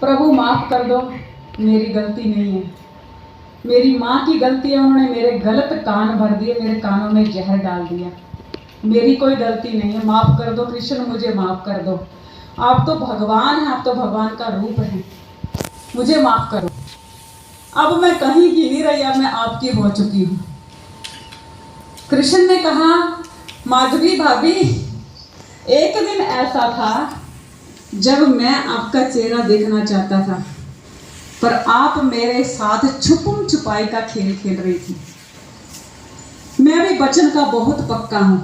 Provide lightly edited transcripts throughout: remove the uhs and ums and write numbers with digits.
प्रभु माफ कर दो, मेरी गलती नहीं है, मेरी माँ की गलती है। उन्होंने मेरे गलत कान भर दिए, मेरे कानों में जहर डाल दिया। मेरी कोई गलती नहीं है, माफ कर दो कृष्ण, मुझे माफ कर दो। आप तो भगवान हैं, आप तो भगवान का रूप हैं, मुझे माफ करो। अब मैं कहीं की नहीं रही, अब मैं आपकी हो चुकी हूँ। कृष्ण ने कहा, माधवी भाभी, एक दिन ऐसा था जब मैं आपका चेहरा देखना चाहता था, पर आप मेरे साथ छुपम छुपाई का खेल खेल रही थी। मैं भी वचन का बहुत पक्का हूँ।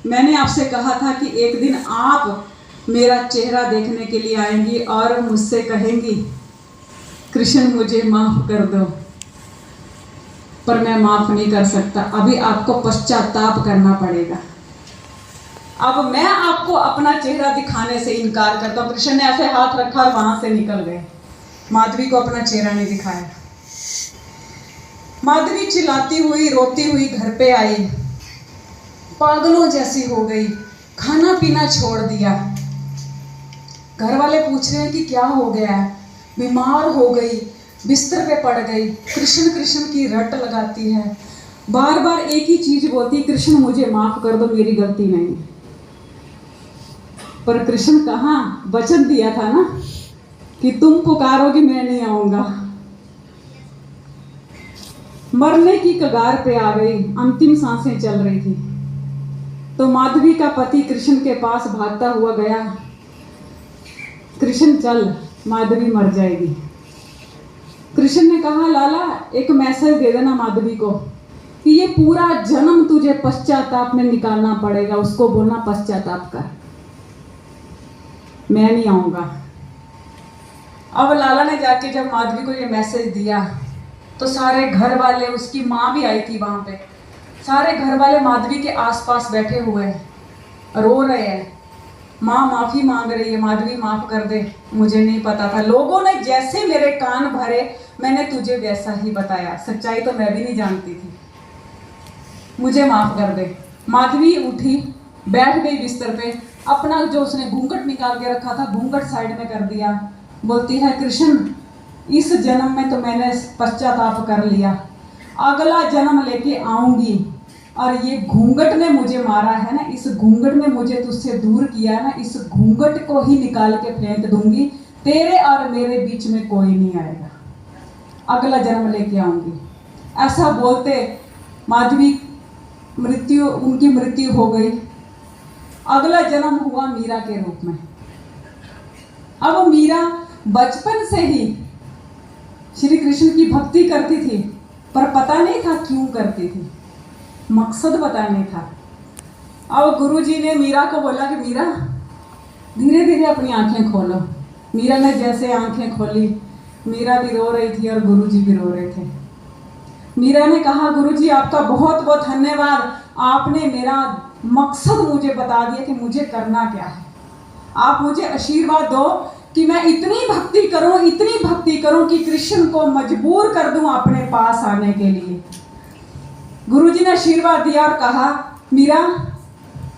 मैंने आपसे कहा था कि एक दिन आप मेरा चेहरा देखने के लिए आएंगी और मुझसे कहेंगी, कृष्ण मुझे माफ कर दो, पर मैं माफ नहीं कर सकता। अभी आपको पश्चाताप करना पड़ेगा। अब मैं आपको अपना चेहरा दिखाने से इनकार करता हूँ। कृष्ण ने ऐसे हाथ रखा और वहां से निकल गए। माधवी को अपना चेहरा नहीं दिखाया। माधवी चिल्लाती हुई रोती हुई घर पे आई, पागलों जैसी हो गई, खाना पीना छोड़ दिया। घर वाले पूछ रहे हैं कि क्या हो गया है, बीमार हो गई, बिस्तर पे पड़ गई। कृष्ण कृष्ण की रट लगाती है, बार बार एक ही चीज बोलती, कृष्ण मुझे माफ कर दो, मेरी गलती नहीं है। पर कृष्ण कहाँ, वचन दिया था ना कि तुम पुकारोगे मैं नहीं आऊंगा। मरने की कगार पे आ गई, अंतिम सांसें चल रही थी, तो माधवी का पति कृष्ण के पास भागता हुआ गया, कृष्ण चल, माधवी मर जाएगी। कृष्ण ने कहा, लाला एक मैसेज दे देना माधवी को कि ये पूरा जन्म तुझे पश्चाताप में निकालना पड़ेगा। उसको बोलना पश्चाताप कर, मैं नहीं आऊंगा। अब लाला ने जाके जब माधवी को ये मैसेज दिया तो सारे घर वाले, उसकी माँ भी आई थी वहां पे, सारे घर वाले माधवी के आसपास बैठे हुए हैं, रो रहे हैं। माँ माफी मांग रही है, माधवी माफ कर दे, मुझे नहीं पता था, लोगों ने जैसे मेरे कान भरे मैंने तुझे वैसा ही बताया, सच्चाई तो मैं भी नहीं जानती थी, मुझे माफ कर दे। माधवी उठी, बैठ गई बिस्तर पे, अपना जो उसने घूंघट निकाल के रखा था घूंघट साइड में कर दिया। बोलती है, कृष्ण इस जन्म में तो मैंने पश्चाताप कर लिया, अगला जन्म लेके आऊंगी, और ये घूंघट ने मुझे मारा है ना, इस घूंघट ने मुझे तुझसे दूर किया है ना, इस घूंघट को ही निकाल के फेंक दूंगी, तेरे और मेरे बीच में कोई नहीं आएगा, अगला जन्म लेके आऊंगी। ऐसा बोलते माधवी उनकी मृत्यु हो गई। अगला जन्म हुआ मीरा के रूप में। अब मीरा बचपन से ही श्री कृष्ण की भक्ति करती थी, पर पता नहीं था क्यों करती थी, मकसद पता नहीं था। अब गुरुजी ने मीरा को बोला कि मीरा धीरे धीरे अपनी आंखें खोलो। मीरा ने जैसे आंखें खोली, मीरा भी रो रही थी और गुरुजी भी रो रहे थे। मीरा ने कहा, गुरुजी आपका बहुत बहुत धन्यवाद, आपने मेरा मकसद मुझे बता दिया कि मुझे करना क्या है। आप मुझे आशीर्वाद दो कि मैं इतनी भक्ति करूं कि कृष्ण को मजबूर कर दूं अपने पास आने के लिए। गुरुजी ने आशीर्वाद दिया और कहा, मीरा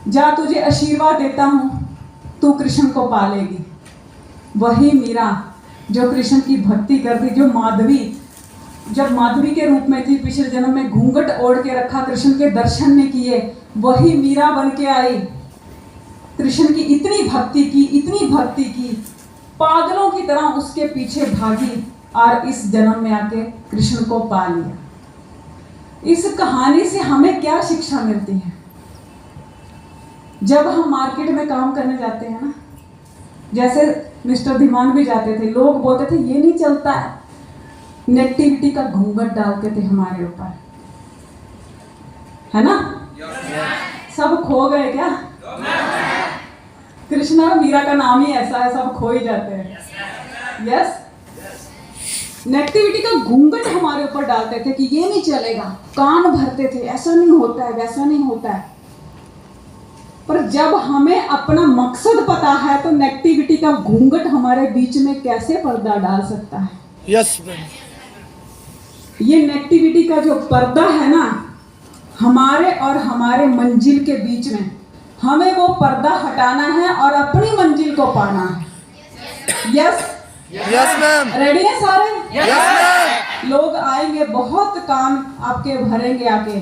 जा, तुझे आशीर्वाद देता हूं, तू कृष्ण को पालेगी। वही मीरा जो कृष्ण की भक्ति करती, जो माधवी जब माधवी के रूप में थी, पिछले जन्म में घूंघट ओढ़ के रखा, कृष्ण के दर्शन ने किए, वही मीरा बन के आई। कृष्ण की इतनी भक्ति की, पागलों की तरह उसके पीछे भागी और इस जन्म में आके कृष्ण को पा लिया। इस कहानी से हमें क्या शिक्षा मिलती है? जब हम मार्केट में काम करने जाते हैं ना, जैसे मिस्टर धीमान भी जाते थे, लोग बोलते थे ये नहीं चलता है, नेगेटिविटी का घूंघट डालते थे हमारे ऊपर, है ना? सब खो गए क्या? कृष्णा और मीरा का नाम ही ऐसा है, सब खो ही जाते हैं। यस, नेगेटिविटी का घूंघट हमारे ऊपर डालते थे कि ये नहीं चलेगा, कान भरते थे, ऐसा नहीं होता है, वैसा नहीं होता है। पर जब हमें अपना मकसद पता है तो नेगेटिविटी का घूंघट हमारे बीच में कैसे पर्दा डाल सकता है? यस, ये नेगेटिविटी का जो पर्दा है ना, हमारे और हमारे मंजिल के बीच में, हमें वो पर्दा हटाना है और अपनी मंजिल को पाना है। Yes yes ma'am. रेडी है सारे? Yes ma'am. लोग आएंगे, बहुत काम आपके भरेंगे आके।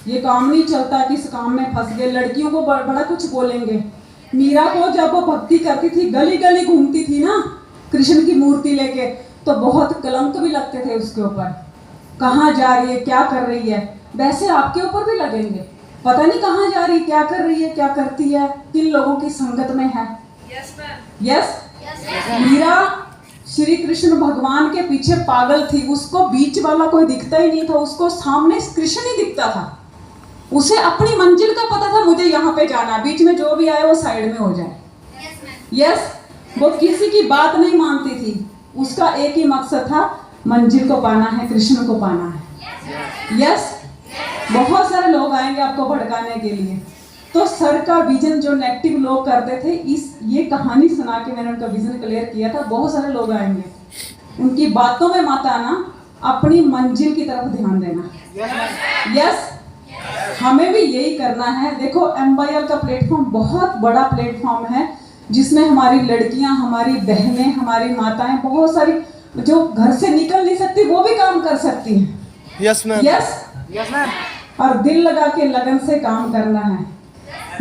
ये काम नहीं चलता कि इस काम में फंस गए। लड़कियों को बड़ा कुछ बोलेंगे। मीरा को जब वो भक्ति करती थी, गली गली घूमती थी ना कृष्ण की मूर्ति लेके, तो बहुत कलंक भी लगते थे उसके ऊपर। कहाँ जा रही है, क्या कर रही है? वैसे आपके ऊपर भी लगेंगे, पता नहीं कहाँ जा रही है, क्या कर रही है, क्या करती है, किन लोगों की संगत में है। यस मीरा श्री कृष्ण भगवान के पीछे पागल थी। उसको बीच वाला कोई दिखता ही नहीं था, उसको सामने कृष्ण ही दिखता था। उसे अपनी मंजिल का पता था, मुझे यहाँ पे जाना, बीच में जो भी आए वो साइड में हो जाए। यस वो किसी की बात नहीं मानती थी। उसका एक ही मकसद था, मंजिल को पाना है, कृष्ण को पाना है। यस बहुत सारे लोग आएंगे आपको भड़काने के लिए। तो सर का विजन जो नेगेटिव लोग करते थे, ये कहानी सुना के मैंने उनका विजन क्लियर किया था। बहुत सारे लोग आएंगे, उनकी बातों में मत आना, अपनी मंजिल की तरफ ध्यान देना। यस हमें भी यही करना है। देखो MYL का प्लेटफॉर्म बहुत बड़ा प्लेटफॉर्म है, जिसमें हमारी लड़कियां, हमारी बहनें, हमारी माताएं, बहुत सारी जो घर से निकल नहीं सकती वो भी काम कर सकती हैं। Yes ma'am. Yes ma'am. और दिल लगा के लगन से काम करना है।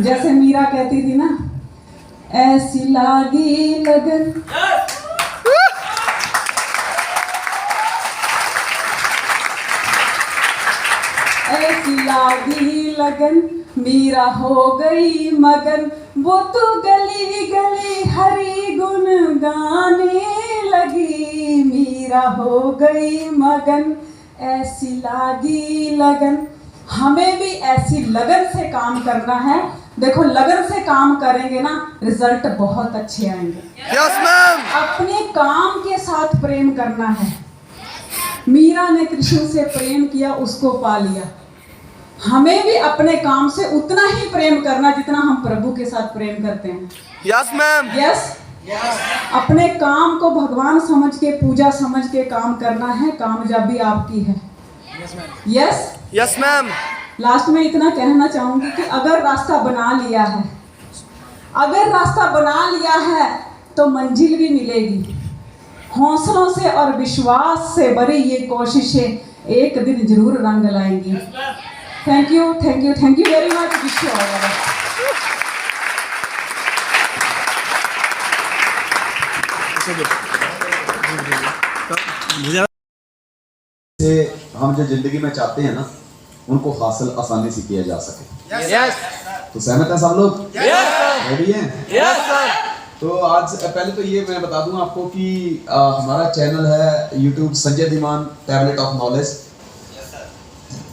जैसे मीरा कहती थी ना, ऐसी लागी लगन, ऐसी लागी लगन, मीरा हो गई मगन, वो तो गली गली हरी गुन गाने लगी। मीरा हो गई मगन, ऐसी लागी लगन। हमें भी ऐसी लगन से काम करना है। देखो लगन से काम करेंगे ना, रिजल्ट बहुत अच्छे आएंगे। Yes ma'am. अपने काम के साथ प्रेम करना है। मीरा ने कृष्ण से प्रेम किया, उसको पा लिया। हमें भी अपने काम से उतना ही प्रेम करना जितना हम प्रभु के साथ प्रेम करते हैं। Yes ma'am. यस अपने काम को भगवान समझ के, पूजा समझ के काम करना है, कामयाबी आपकी है। Yes yes ma'am. लास्ट में इतना कहना चाहूंगी कि अगर रास्ता बना लिया है, अगर रास्ता बना लिया है तो मंजिल भी मिलेगी। हौसलों से और विश्वास से भरी ये कोशिशें एक दिन जरूर रंग लाएंगी। Thank you, thank you, thank you very much. Wish you all. हम जो जिंदगी में चाहते हैं ना, उनको हासिल आसानी से किया जा सके। यस। तो सहमत हैं सब लोग? यस। रेडी हैं? Yes sir. तो आज पहले तो ये मैं बता दूं आपको कि हमारा चैनल है YouTube Sanjay Dhiman tablet of knowledge,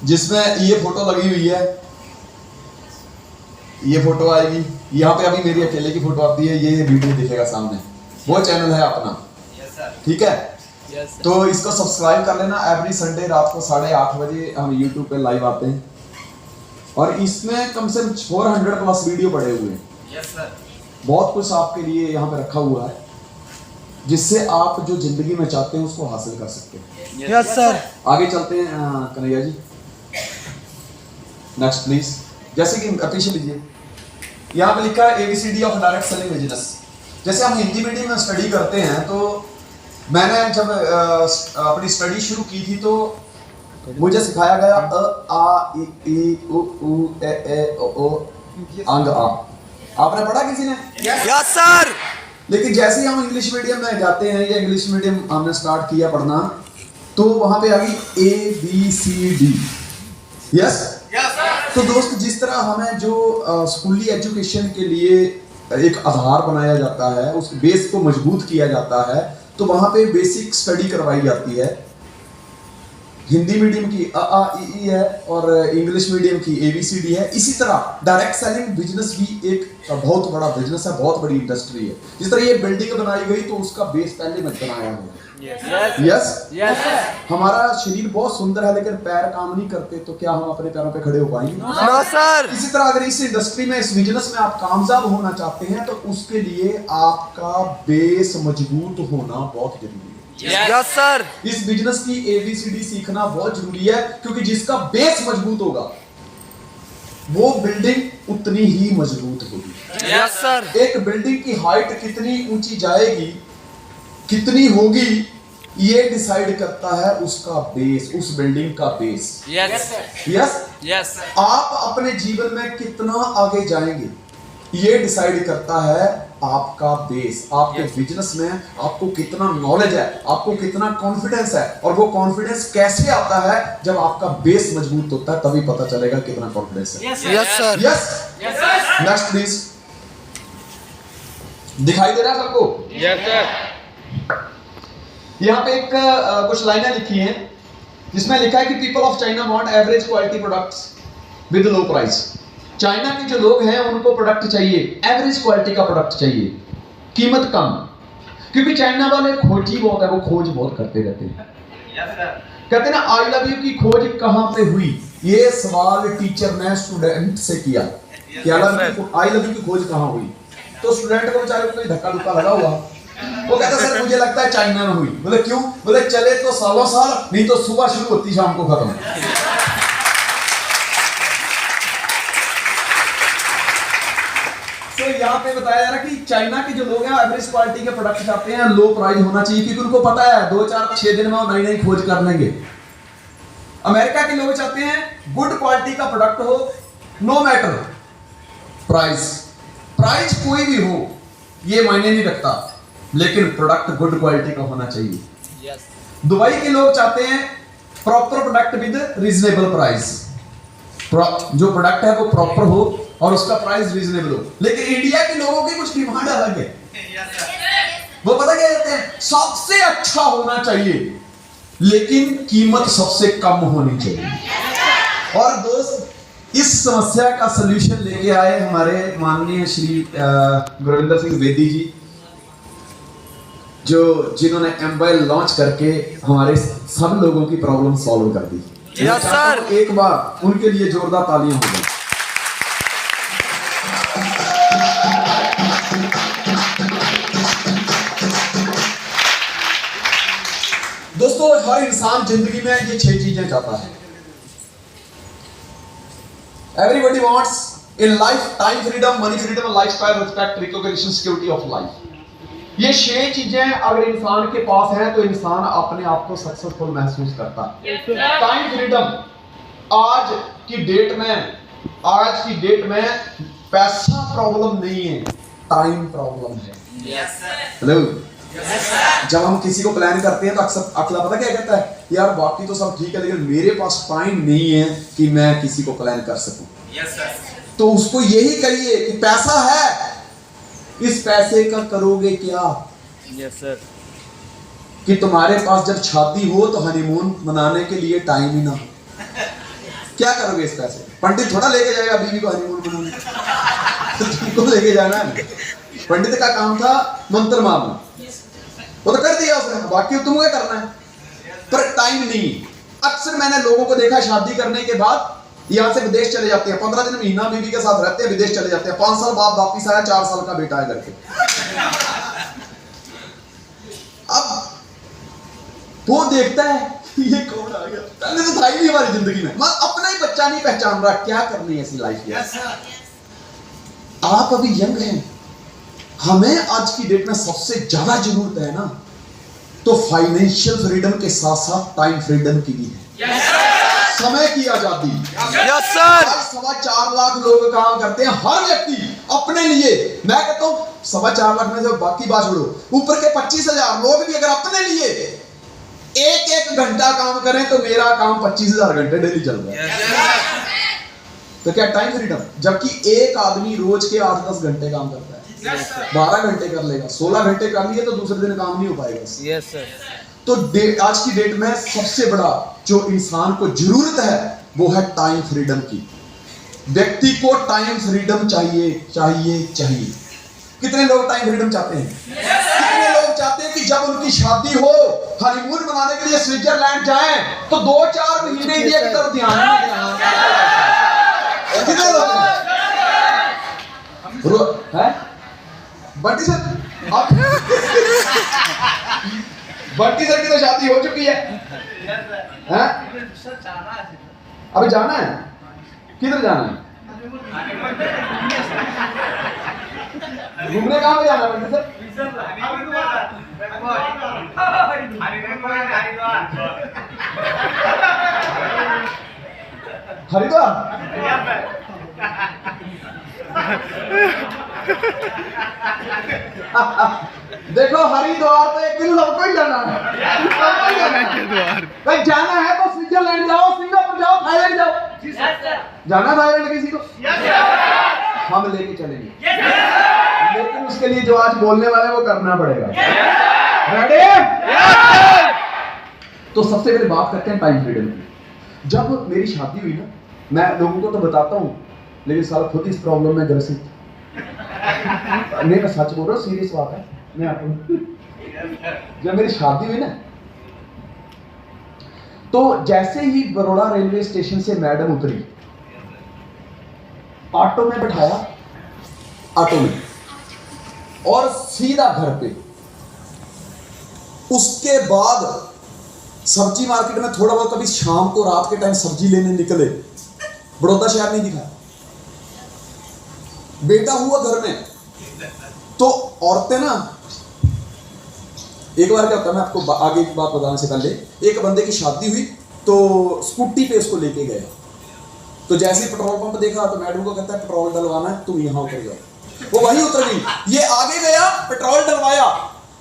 जिसमें ये फोटो लगी हुई है, ये फोटो आएगी, यहाँ पे अभी मेरी अकेले की फोटो आती है, ये वीडियो दिखेगा सामने, वो चैनल है अपना। ठीक है? तो इसको सब्सक्राइब कर लेना। एवरी संडे रात को 8:30 बजे हम YouTube पे लाइव आते हैं, और इसमें कम से कम 400 प्लस वीडियो पड़े हुए हैं। बहुत कुछ आपके लिए यहाँ पे रखा हुआ है, जिससे आप जो जिंदगी में चाहते हैं उसको हासिल कर सकते हैं। Yes sir. आगे चलते हैं कन्हैया जी, नेक्स्ट प्लीज। जैसे कि पीछे लीजिए, यहाँ पे लिखा है ABCD of direct selling business. जैसे हम हिंदी मीडियम में स्टडी करते हैं, तो मैंने जब अपनी स्टडी शुरू की थी तो मुझे सिखाया गया अ आ इ उ ए ओ अंग आ। आपने पढ़ा किसी ने? Yes sir. लेकिन जैसे ही हम इंग्लिश मीडियम में जाते हैं, या इंग्लिश मीडियम हमने स्टार्ट किया पढ़ना, तो वहां पे आ गई ABCD। यस। तो दोस्त, जिस तरह हमें जो स्कूली एजुकेशन के लिए एक आधार बनाया जाता है, उस बेस को मजबूत किया जाता है, तो वहां पे बेसिक स्टडी करवाई जाती है। हिंदी मीडियम की अ आ इ ई है, और इंग्लिश मीडियम की ABCD है। इसी तरह डायरेक्ट सेलिंग बिजनेस भी एक बहुत बड़ा बिजनेस है, बहुत बड़ी इंडस्ट्री है। जिस तरह ये बिल्डिंग बनाई गई, तो उसका बेस पहले मत बनाया गया। यस। हमारा शरीर बहुत सुंदर है, लेकिन पैर काम नहीं करते, तो क्या हम अपने पैरों पे खड़े हो पाएंगे? No sir. इसी तरह अगर इस इंडस्ट्री में, इस बिजनेस में आप कामयाब होना चाहते हैं, तो उसके लिए आपका बेस मजबूत होना बहुत जरूरी है। Yes sir. इस बिजनेस की ABCD सीखना बहुत जरूरी है, क्योंकि जिसका बेस मजबूत होगा, वो बिल्डिंग उतनी ही मजबूत होगी। Yes sir. एक बिल्डिंग की हाइट कितनी ऊंची जाएगी, कितनी होगी ये डिसाइड करता है उसका बेस, उस बिल्डिंग का बेस। यस यस यस आप अपने जीवन में कितना आगे जाएंगे ये डिसाइड करता है आपका बेस। आपके बिजनेस में आपको कितना नॉलेज है, आपको कितना कॉन्फिडेंस है, और वो कॉन्फिडेंस कैसे आता है जब आपका बेस मजबूत होता है, तभी पता चलेगा कितना कॉन्फिडेंस है। Yes sir yes next please. दिखाई दे रहा है सबको? यस सर यहाँ पे एक कुछ लाइनें लिखी हैं जिसमें लिखा है कि people of China want average quality products with low price. China के जो लोग हैं उनको प्रोडक्ट चाहिए, एवरेज क्वालिटी का प्रोडक्ट चाहिए, कीमत कम, क्योंकि चाइना वाले खोजी बहुत है, वो खोज बहुत करते रहते हैं। कहते हैं ना आई लव यू की खोज कहां पे हुई, ये सवाल टीचर ने स्टूडेंट से किया कि आई लव यू की खोज कहां हुई। तो स्टूडेंट को बेचारे को धक्का धुक्का लगा हुआ, वो कहता सर मुझे लगता है चाइना में हुई। बोले क्यों? बोले चले तो सालों साल, नहीं तो सुबह शुरू होती शाम को खत्म। तो यहाँ पे बताया जा रहा है कि चाइना के जो लोग हैं एवरेज क्वालिटी के प्रोडक्ट चाहते हैं, लो प्राइस होना चाहिए, क्योंकि उनको पता है 2-4-6 दिन में वो नई नई खोज कर लेंगे। अमेरिका के लोग चाहते हैं गुड क्वालिटी का प्रोडक्ट हो, नो मैटर प्राइस, प्राइस कोई भी हो ये मायने नहीं रखता, लेकिन प्रोडक्ट गुड क्वालिटी का होना चाहिए। दुबई के लोग चाहते हैं proper product with reasonable price, जो प्रोडक्ट है वो प्रॉपर हो और उसका प्राइस रीजनेबल हो। लेकिन इंडिया के लोगों की कुछ डिमांड अलग है, वो पता क्या कहते हैं, सबसे अच्छा होना चाहिए लेकिन कीमत सबसे कम होनी चाहिए। और दोस्त इस समस्या का सलूशन लेके आए हमारे माननीय श्री गुरविंदर सिंह बेदी जी, जिन्होंने एमवाइल लॉन्च करके हमारे सब लोगों की प्रॉब्लम सॉल्व कर दी। यस सर, एक बार उनके लिए जोरदार तालियां हो गई। दोस्तों हर इंसान जिंदगी में ये 6 चीजें चाहता है। Everybody wants in life time freedom, money freedom, lifestyle, respect, recognition, security of life. ये 6 चीजें अगर इंसान के पास है तो इंसान अपने आप को सक्सेसफुल महसूस करता है। टाइम फ्रीडम, आज की डेट में पैसा प्रॉब्लम नहीं है, टाइम प्रॉब्लम है। हेलो, जब हम किसी को प्लान करते हैं तो अक्सर अगला पता क्या कहता है, यार बाकी तो सब ठीक है लेकिन मेरे पास टाइम नहीं है कि मैं किसी को प्लान कर सकूं। तो उसको यही कहिए कि पैसा है, इस पैसे का करोगे क्या? यस सर, कि तुम्हारे पास जब शादी हो तो हनीमून मनाने के लिए टाइम ही ना हो, क्या करोगे इस पैसे? पंडित थोड़ा लेके जाएगा बीवी को हनीमून मनाने, तो तुमको लेके जाना है। पंडित का काम था मंत्र मारना, वो तो कर दिया उसने, बाकी तुम क्या करना है, पर टाइम नहीं। अक्सर मैंने लोगों को देखा शादी करने के बाद यहाँ से विदेश चले जाते हैं, 15 दिन महीना बीवी के साथ रहते हैं, विदेश चले जाते हैं, 5 साल बाद वापिस आया, 4 साल का बेटा है करके। अब वो देखता है ये कौन आ गया, पहले तो था ही नहीं हमारी जिंदगी में, मैं अपना ही बच्चा नहीं पहचान रहा, क्या करनी है ऐसी लाइफ में। आप अभी यंग हैं, हमें आज की डेट में सबसे ज्यादा जरूरत है ना, तो फाइनेंशियल फ्रीडम के साथ साथ टाइम फ्रीडम की भी है। समय की आजादी। यस सर, 4.25 लाख लोग काम करते हैं, हर व्यक्ति अपने लिए। मैं कहता हूं 4.25 लाख में से बाकी बात छोड़ो, ऊपर के 25,000 लोग भी अगर अपने लिए 1-1 घंटा काम करें तो मेरा काम 25,000 घंटे डेली चल रहा है। तो क्या टाइम फ्रीडम? जबकि एक आदमी रोज के 8-10 घंटे काम करता है, 12 घंटे कर लेगा, 16 घंटे कर लिए तो दूसरे दिन काम नहीं हो पाएगा। यस सर, तो आज की डेट में सबसे बड़ा जो इंसान को जरूरत है वो है टाइम फ्रीडम की। व्यक्ति को टाइम फ्रीडम चाहिए चाहिए चाहिए। कितने लोग टाइम फ्रीडम चाहते हैं? कितने लोग चाहते हैं कि जब उनकी शादी हो, हनीमून मनाने के लिए स्विट्जरलैंड जाएं तो 2-4 महीने इंडिया की तरफ ध्यान नहीं देना? कितने लोग हैं? बंटी सर, आप बंटी सर की तो शादी हो चुकी है, हैं? अभी जाना है, किधर जाना है? घूमने कहाँ पे जाना है बंटी सर? हरिद्वार देखो हरिद्वार तो एक दिन सबको ही जाना है, सबको ही जाना है। भाई जाना है तो स्विट्जरलैंड जाओ, सिंगापुर जाओ, थाईलैंड जाओ। जाना थाईलैंड किसी को? हम लेके चलेंगे, लेकिन उसके लिए जो आज बोलने वाले वो करना पड़ेगा। रेडी? तो सबसे पहले बात करते हैं टाइम फ्रीडम की। जब मेरी शादी हुई ना, मैं लोगों को तो बताता हूँ, लेकिन साला खुद इस प्रॉब्लम में ग्रसित। नहीं, मैं सच बोल रहा हूँ, सीरियस बात है। मैं आपको जब मेरी शादी हुई ना, तो जैसे ही बड़ौदा रेलवे स्टेशन से मैडम उतरी, ऑटो में बैठाया, ऑटो में, और सीधा घर पे। उसके बाद सब्जी मार्केट में थोड़ा बहुत कभी शाम को रात के टाइम सब्जी लेने निकले, बड़ौदा शहर नहीं दिखा। बेटा हुआ घर में, तो औरतें ना, एक बार क्या होता है, मैं आपको आगे की बात बताने से पहले, एक बंदे की शादी हुई तो स्कूटी पे उसको लेके गए। तो जैसे ही पेट्रोल पंप देखा तो मैडम को कहता है पेट्रोल डलवाना है, तुम यहां उतर जाओ। वो वहीं उतर गई, ये आगे गया, पेट्रोल डलवाया,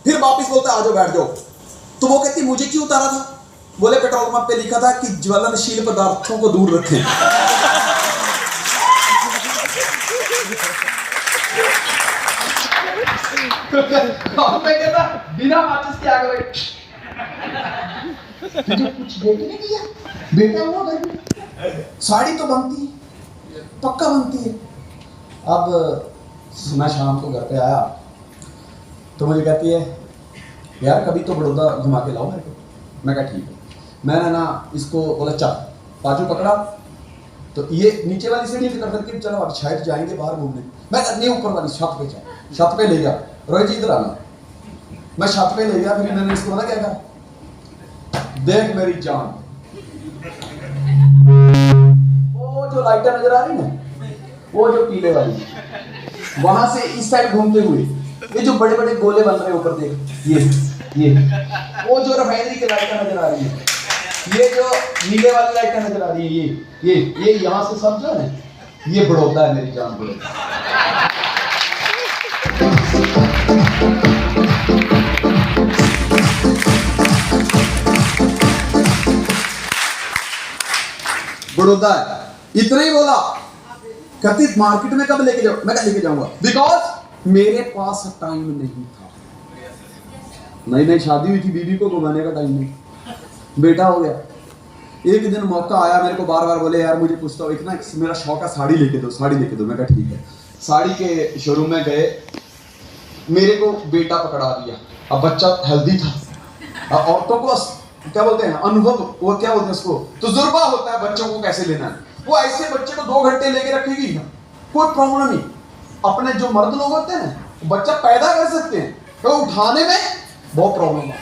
फिर वापस बोलता है आ जाओ बैठ जाओ। तो वो कहती मुझे क्यों उतारा था? बोले पेट्रोल पंप पे लिखा था कि ज्वलनशील पदार्थों को दूर रखें। मैं कहता बिना माचिस के आगे बैठ, तुझे कुछ देख नहीं दिया, बेटा हुआ घर में, साड़ी तो बनती है, पक्का बनती है। अब मैं शाम को घर पे आया तो मुझे कहती है यार कभी तो बड़ौदा घुमा के लाओ मेरे को। मैं कहा ठीक है। मैंने ना इसको बोला चल, बाजू पकड़ा, तो ये नीचे वाली सीढ़ी से कर करके चलो अब शायद जाएंगे बाहर घूमने। मैं नहीं ऊपर वाली छत पे जाए, छत पे ले गया, रोहित जी इधर आना। मैं छत पे ले गया, फिर मैंने इसको पता क्या कहा, देख मेरी जान, वो जो लाइटें नजर आ रही ना, वो जो पीले वाली, वहां से इस साइड घूमते हुए ये जो बड़े बड़े गोले बन रहे हैं ऊपर देख, ये वो जो रिफाइनरी की लाइटें नजर आ रही है, ये जो नीले वाली लाइटें नजर आ रही है, ये यहाँ से सब जो है ना, ये बड़ौदा है मेरी जान, बड़ौदा है। इतना ही बोला, कहती मार्केट में कब लेके जाओ? मैं लेके जाऊंगा, बिकॉज मेरे पास टाइम नहीं था। नई शादी हुई थी, बीवी को घुमाने का टाइम नहीं, बेटा हो गया। एक दिन मौका आया, मेरे को बार बार बोले यार मुझे पूछता हो, इतना मेरा शौक है साड़ी लेके दो, साड़ी लेके दो। मैं कहा ठीक है। साड़ी के शोरूम में गए, मेरे को बेटा पकड़ा दिया। अब बच्चा हेल्दी था, औरतों को क्या बोलते हैं अनुभव, वो क्या बोलते हैं उसको, तजुर्बा होता है बच्चों को कैसे लेना है। वो ऐसे बच्चे को 2 घंटे लेके रखेगी ना, कोई प्रॉब्लम नहीं। अपने जो मर्द लोग होते हैं ना, बच्चा पैदा कर सकते हैं, तो उठाने में बहुत प्रॉब्लम है,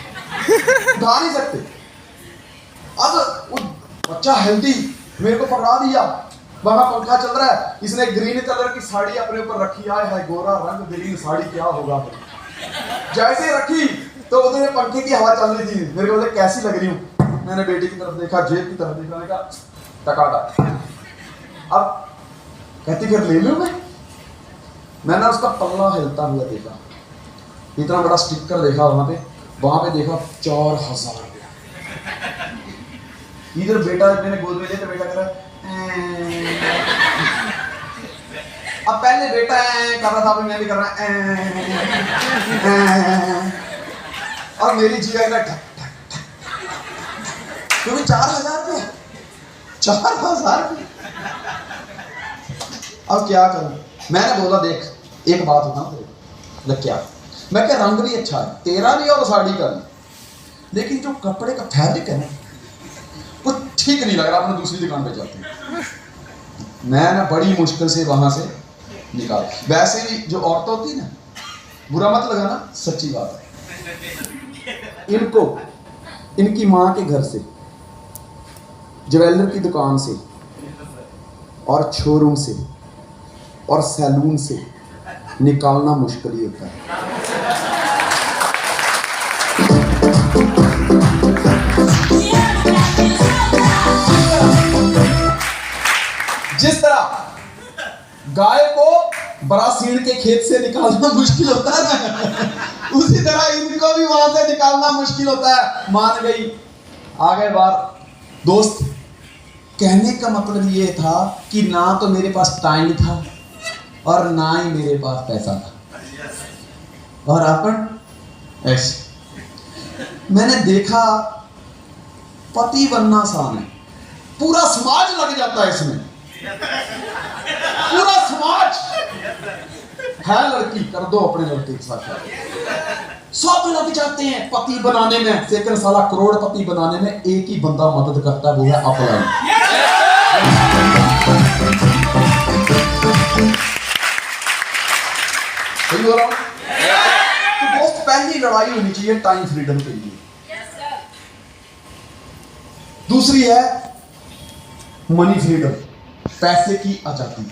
उठा नहीं सकते। अब वो बच्चा हेल्दी, मेरे को पकड़ा दिया, वहां पंखा चल रहा है, इसने ग्रीन कलर की साड़ी अपने ऊपर रखी है, गोरा रंग, ग्रीन साड़ी क्या होगा। जैसे रखी तो उधर पंखे की हवा चल रही थी, मेरे को बोले कैसी लग रही हूँ। मैंने बेटी की तरफ देखा, जेब की तरफ देखा, मैंने कहा टकाटा। अब कहती फिर ले लूं मैंने उसका पल्ला हिलता हुआ देखा, इतना बड़ा स्टिकर देखा वहां पे देखा 4000 रुपया। इधर बेटा मैंने गोद में लिया तो बेटा कह रहा अब पहले बेटा कर रहा था, मैं भी कर रहा और मेरी जीवा का ठक ठक ठक, क्योंकि 4000 रुपया, 4000 रुपया। अब क्या करूं? मैंने बोला देख एक बात होता तेरे, क्या? मैं क्या रंग भी अच्छा है तेरा भी और साड़ी का भी, लेकिन जो कपड़े का फैब्रिक है ना वो ठीक नहीं लग रहा, अपने दूसरी दुकान पे जाते हैं। मैं ना बड़ी मुश्किल से वहां से निकाल। वैसे भी जो औरतें होती है ना, बुरा मत लगाना, सच्ची बात है, इनको इनकी माँ के घर से, ज्वेलर की दुकान से और शोरूम से और सैलून से निकालना मुश्किल ही होता है। गाय को बरासीन के खेत से निकालना मुश्किल होता है ना, उसी तरह इनको भी वहां से निकालना मुश्किल होता है। मान गई, आ गए बाहर। दोस्त, कहने का मतलब ये था कि ना तो मेरे पास टाइम था और ना ही मेरे पास पैसा था। और अपन ऐसे मैंने देखा, पति बनना आसान है, पूरा समाज लग जाता है इसमें, पूरा समाज है। लड़की कर दो अपने लड़के के साथ, सब लग जाते हैं पति बनाने में। लेकिन साला करोड़पति बनाने में एक ही बंदा मदद करता है, वो है अपलाइन। सही हो रहा हूं? तो दोस्त, पहली लड़ाई होनी चाहिए टाइम फ्रीडम के लिए। दूसरी है मनी फ्रीडम, पैसे की आजादी।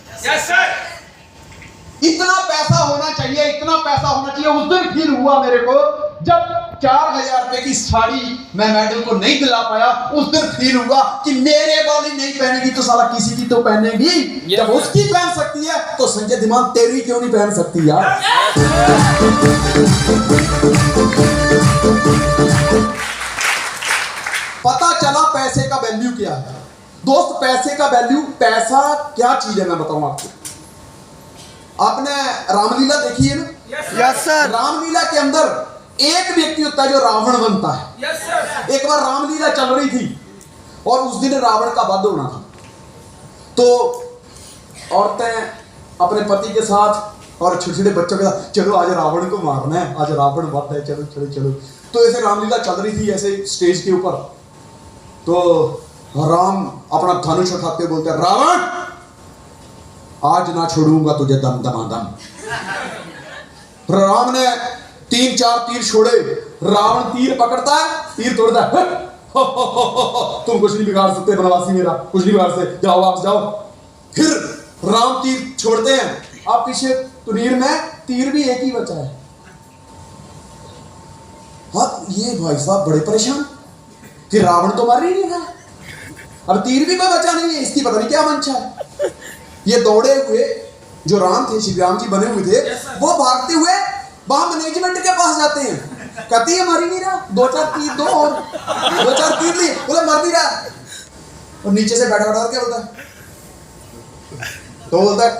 इतना पैसा होना चाहिए, इतना पैसा होना चाहिए। उस दिन फील हुआ मेरे को जब 4000 रुपए की साड़ी मैं मैडम को नहीं दिला पाया। उस दिन फील हुआ कि मेरे वाली नहीं पहनेगी तो साला किसी की तो पहनेगी। जब उसकी पहन सकती है तो संजय दिमाग तेरी क्यों नहीं पहन सकती यार? पता चला पैसे का वैल्यू क्या है। दोस्त, पैसे का वैल्यू, पैसा क्या चीज है मैं बताऊं आपको। आपने रामलीला देखी है ना? Yes sir. रामलीला के अंदर एक व्यक्ति होता है जो रावण बनता है। एक बार रामलीला चल रही थी और उस दिन रावण का वध होना था। तो औरतें अपने पति के साथ और छोटे छोटे बच्चों के साथ, चलो आज रावण को मारना है, आज रावण वध है, चलो चलो चलो। तो ऐसे रामलीला चल रही थी ऐसे स्टेज के ऊपर। तो राम अपना धनुष उठाते बोलते हैं, रावण आज ना छोड़ूंगा तुझे दम दमादम। राम ने 3-4 तीर छोड़े, रावण तीर पकड़ता है, तीर तोड़ता है। तुम कुछ नहीं बिगाड़ सकते बनवासी मेरा, कुछ नहीं बिगाड़ सकते, जाओ वापस जाओ। फिर राम तीर छोड़ते हैं, अब पीछे तुनीर में तीर भी एक ही बचा है। हाँ, ये भाई साहब बड़े परेशान कि रावण तो मार ही नहीं रहा, अब तीर भी कोई बचा नहीं है, इसकी पता नहीं क्या मंशा है। ये दौड़े हुए जो राम थे, श्री राम जी बने हुए थे, वो भागते हुए वहां मैनेजमेंट के पास जाते हैं। कहती है मर ही नहीं रहा, 2-4 तीर दो और 2-4 तीर लिए, बोले मर नहीं रहा। और नीचे से बैठा बैठा क्या बोलता है, तो बोलता है,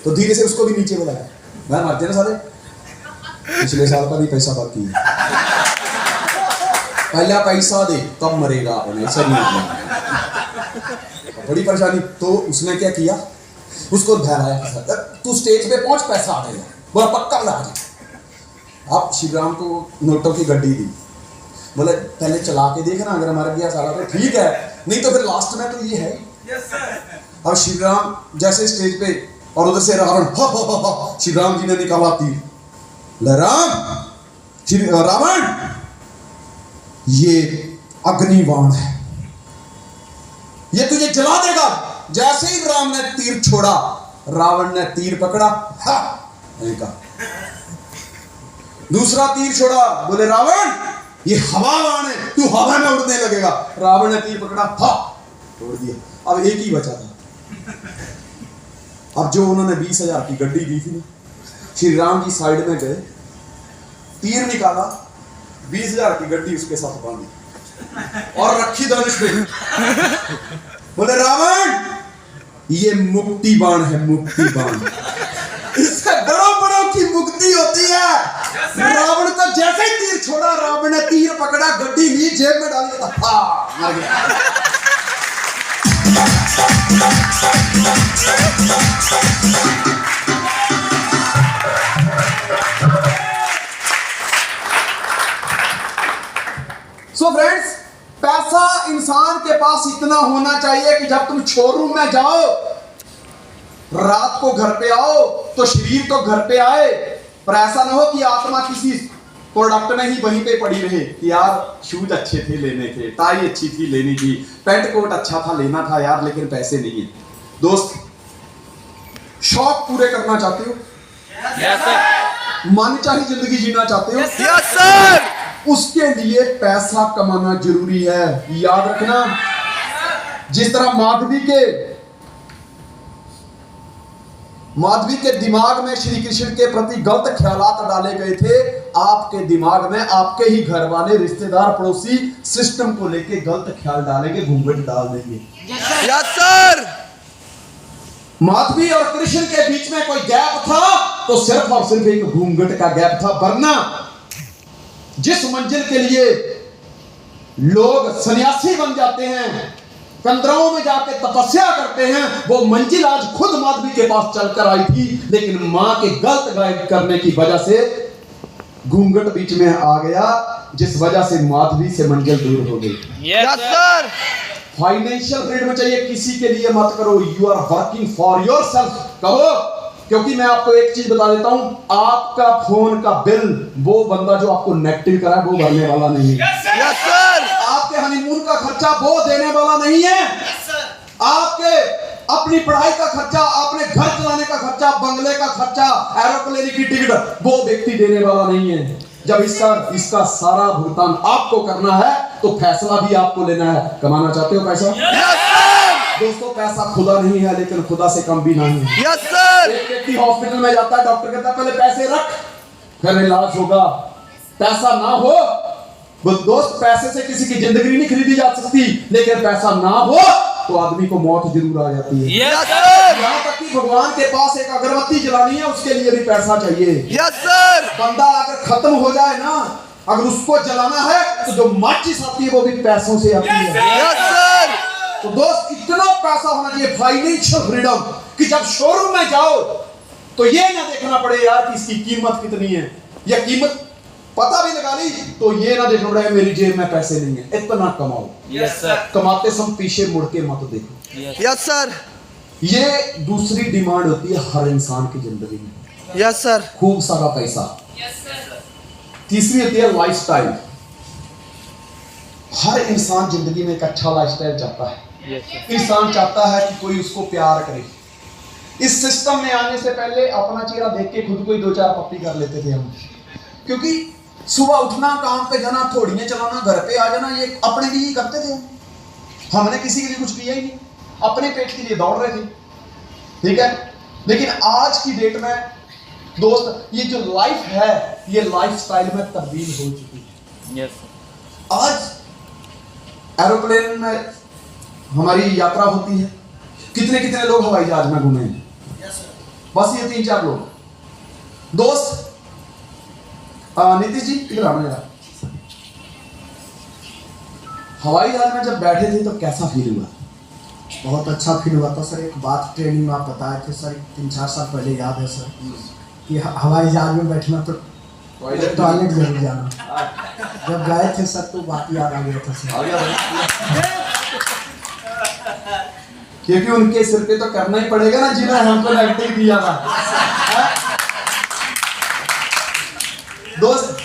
तो धीरे से उसको भी नीचे बुलाया, मैं मर जाना साले, पिछले साल का भी पैसा बाकी है, पहला पैसा दे तब मरेगा अपने, ऐसा नहीं। बड़ी परेशानी। तो उसने क्या किया, उसको धराया, तू स्टेज पे पहुंच, पैसा आ गया, बोला पक्का ला। अब शिवराम को नोटों की गड्डी दी, बोले पहले चला के देखना, अगर मर गया सारा तो ठीक है, नहीं तो फिर लास्ट में तो ये है। अब शिवराम जैसे स्टेज पे और उधर से रावण, शिवराम जी ने निकाला तीर, रावण ये अग्निबाण है, ये तुझे जला देगा। जैसे ही राम ने तीर छोड़ा, रावण ने तीर पकड़ा, दूसरा तीर छोड़ा, बोले रावण ये हवा बाण है, तू हवा में उड़ने लगेगा। रावण ने तीर पकड़ा, तोड़ दिया। अब एक ही बचा था। अब जो उन्होंने 20,000 की गड्डी दी थी, श्री राम जी साइड में गए, तीर निकाला, 20,000 की गड्डी उसके साथ बांधी और रखी धनुष पे। बोले रावण ये मुक्ति बाण है, मुक्ति बाण, इससे बड़ों की मुक्ति होती है। रावण का जैसे ही तीर छोड़ा, रावण ने तीर पकड़ा, गड्डी ली, जेब में डाल दिया, मर गया। सो फ्रेंड्स, पैसा इंसान के पास इतना होना चाहिए कि जब तुम शोरूम में जाओ, रात को घर पे आओ तो शरीर तो घर पे आए, पर ऐसा ना हो कि आत्मा किसी प्रोडक्ट में ही वहीं पे पड़ी रहे कि यार शूज अच्छे थे लेने थे, टाई अच्छी थी लेनी थी, पैंट कोट अच्छा था लेना था यार, लेकिन पैसे नहीं है। दोस्त, शौक पूरे करना चाहते हो? Yes sir. मन चाही जिंदगी जीना चाहते हो? Yes sir. उसके लिए पैसा कमाना जरूरी है। याद रखना, जिस तरह माधवी के माधवी के दिमाग में श्री कृष्ण के प्रति गलत ख्यालात डाले गए थे। आपके दिमाग में आपके ही घर वाले, रिश्तेदार, पड़ोसी सिस्टम को लेके गलत ख्याल डालेंगे, घूंघट डाल देंगे। Yes sir. माधवी और कृष्ण के बीच में कोई गैप था तो सिर्फ और सिर्फ एक घूंघट का गैप था। वरना जिस मंजिल के लिए लोग सन्यासी बन जाते हैं, कंदराओं में जाके तपस्या करते हैं, वो मंजिल आज खुद माधवी के पास चलकर आई थी। लेकिन मां के गलत गाइड करने की वजह से घूंघट बीच में आ गया, जिस वजह से माधवी से मंजिल दूर हो गई। Yes sir. फाइनेंशियल फ्रीडम चाहिए, किसी के लिए मत करो। You are working for yourself करो। क्योंकि मैं आपको एक चीज बता देता हूं, आपका फोन का बिल वो बंदा जो आपको नेगेटिव करा है वो भरने वाला नहीं है। Yes sir. आपके हनीमून का खर्चा वो देने वाला नहीं है। आपके अपनी पढ़ाई का खर्चा, अपने घर चलाने का खर्चा, बंगले का खर्चा, एरोप्लेन की टिकट वो व्यक्ति देने वाला नहीं है। जब इसका सारा भुगतान आपको करना है तो फैसला भी आपको लेना है। कमाना चाहते हो पैसा? Yes sir. दोस्तों, पैसा खुदा नहीं है, लेकिन खुदा से कम भी नहीं है। Yes sir. एक व्यक्ति हॉस्पिटल में जाता है, डॉक्टर कहता है पहले पैसे रख, फिर इलाज होगा। पैसा ना हो, वो दोस्त, पैसे से किसी की जिंदगी नहीं खरीदी जा सकती, लेकिन पैसा ना हो तो आदमी को मौत जरूर आ जाती है। Yes sir. यहाँ तक कि भगवान के पास एक अगरबत्ती जलानी है, उसके लिए भी पैसा चाहिए। Yes sir. बंदा अगर खत्म हो जाए ना, अगर उसको जलाना है तो जो माचिस आती है वो भी पैसों से आती है। Yes sir. तो दोस्त, इतना पैसा होना चाहिए, फाइनेंशियल फ्रीडम, कि जब शोरूम में जाओ तो ये ना देखना पड़े यार कि इसकी कीमत कितनी है, या कीमत पता भी लगा ली तो ये ना देखना पड़े मेरी जेब में पैसे नहीं है। इतना कमाओ। Yes sir. कमाते समय पीछे मुड़ के मत देखो। Yes sir. ये दूसरी डिमांड होती है हर इंसान की जिंदगी में। Yes sir. खूब सारा पैसा। तीसरी होती है लाइफस्टाइल। हर इंसान जिंदगी में एक अच्छा लाइफस्टाइल चाहता है। इंसान चाहता है कि कोई उसको प्यार करे। इस सिस्टम में आने से पहले अपना चेहरा देख के खुद को ही 2-4 पप्पी कर लेते थे हम, क्योंकि सुबह उठना, काम पे जाना, थोड़ियां चलाना, घर पे आ जाना, ये अपने लिए ही करते थे। हमने किसी के लिए कुछ किया ही नहीं, अपने पेट के लिए दौड़ रहे थे। ठीक है, लेकिन आज की डेट में दोस्त, ये जो लाइफ है ये लाइफस्टाइल में तब्दील हो चुकी है। यस। आज एरोप्लेन में हमारी यात्रा होती है, कितने कितने लोग हवाई जहाज में घूमे हैं? बस ये 3-4 लोग। दोस्त, नीतीश जी इधर आना जरा। हवाई जहाज में जब बैठे थे तो कैसा फील हुआ? बहुत अच्छा फील हुआ था सर। एक बात ट्रेनिंग में आप बताए थे सर, 3-4 साल पहले याद है सर, कि हवाई जहाज में बैठना तो टॉयलेट जरूर जाना। जब गए थे सर तो बात याद आ गया था सर। क्योंकि उनके सिर पे तो करना ही पड़ेगा ना जिन्हें हमको नेगेटिव दिया था। दोस्त,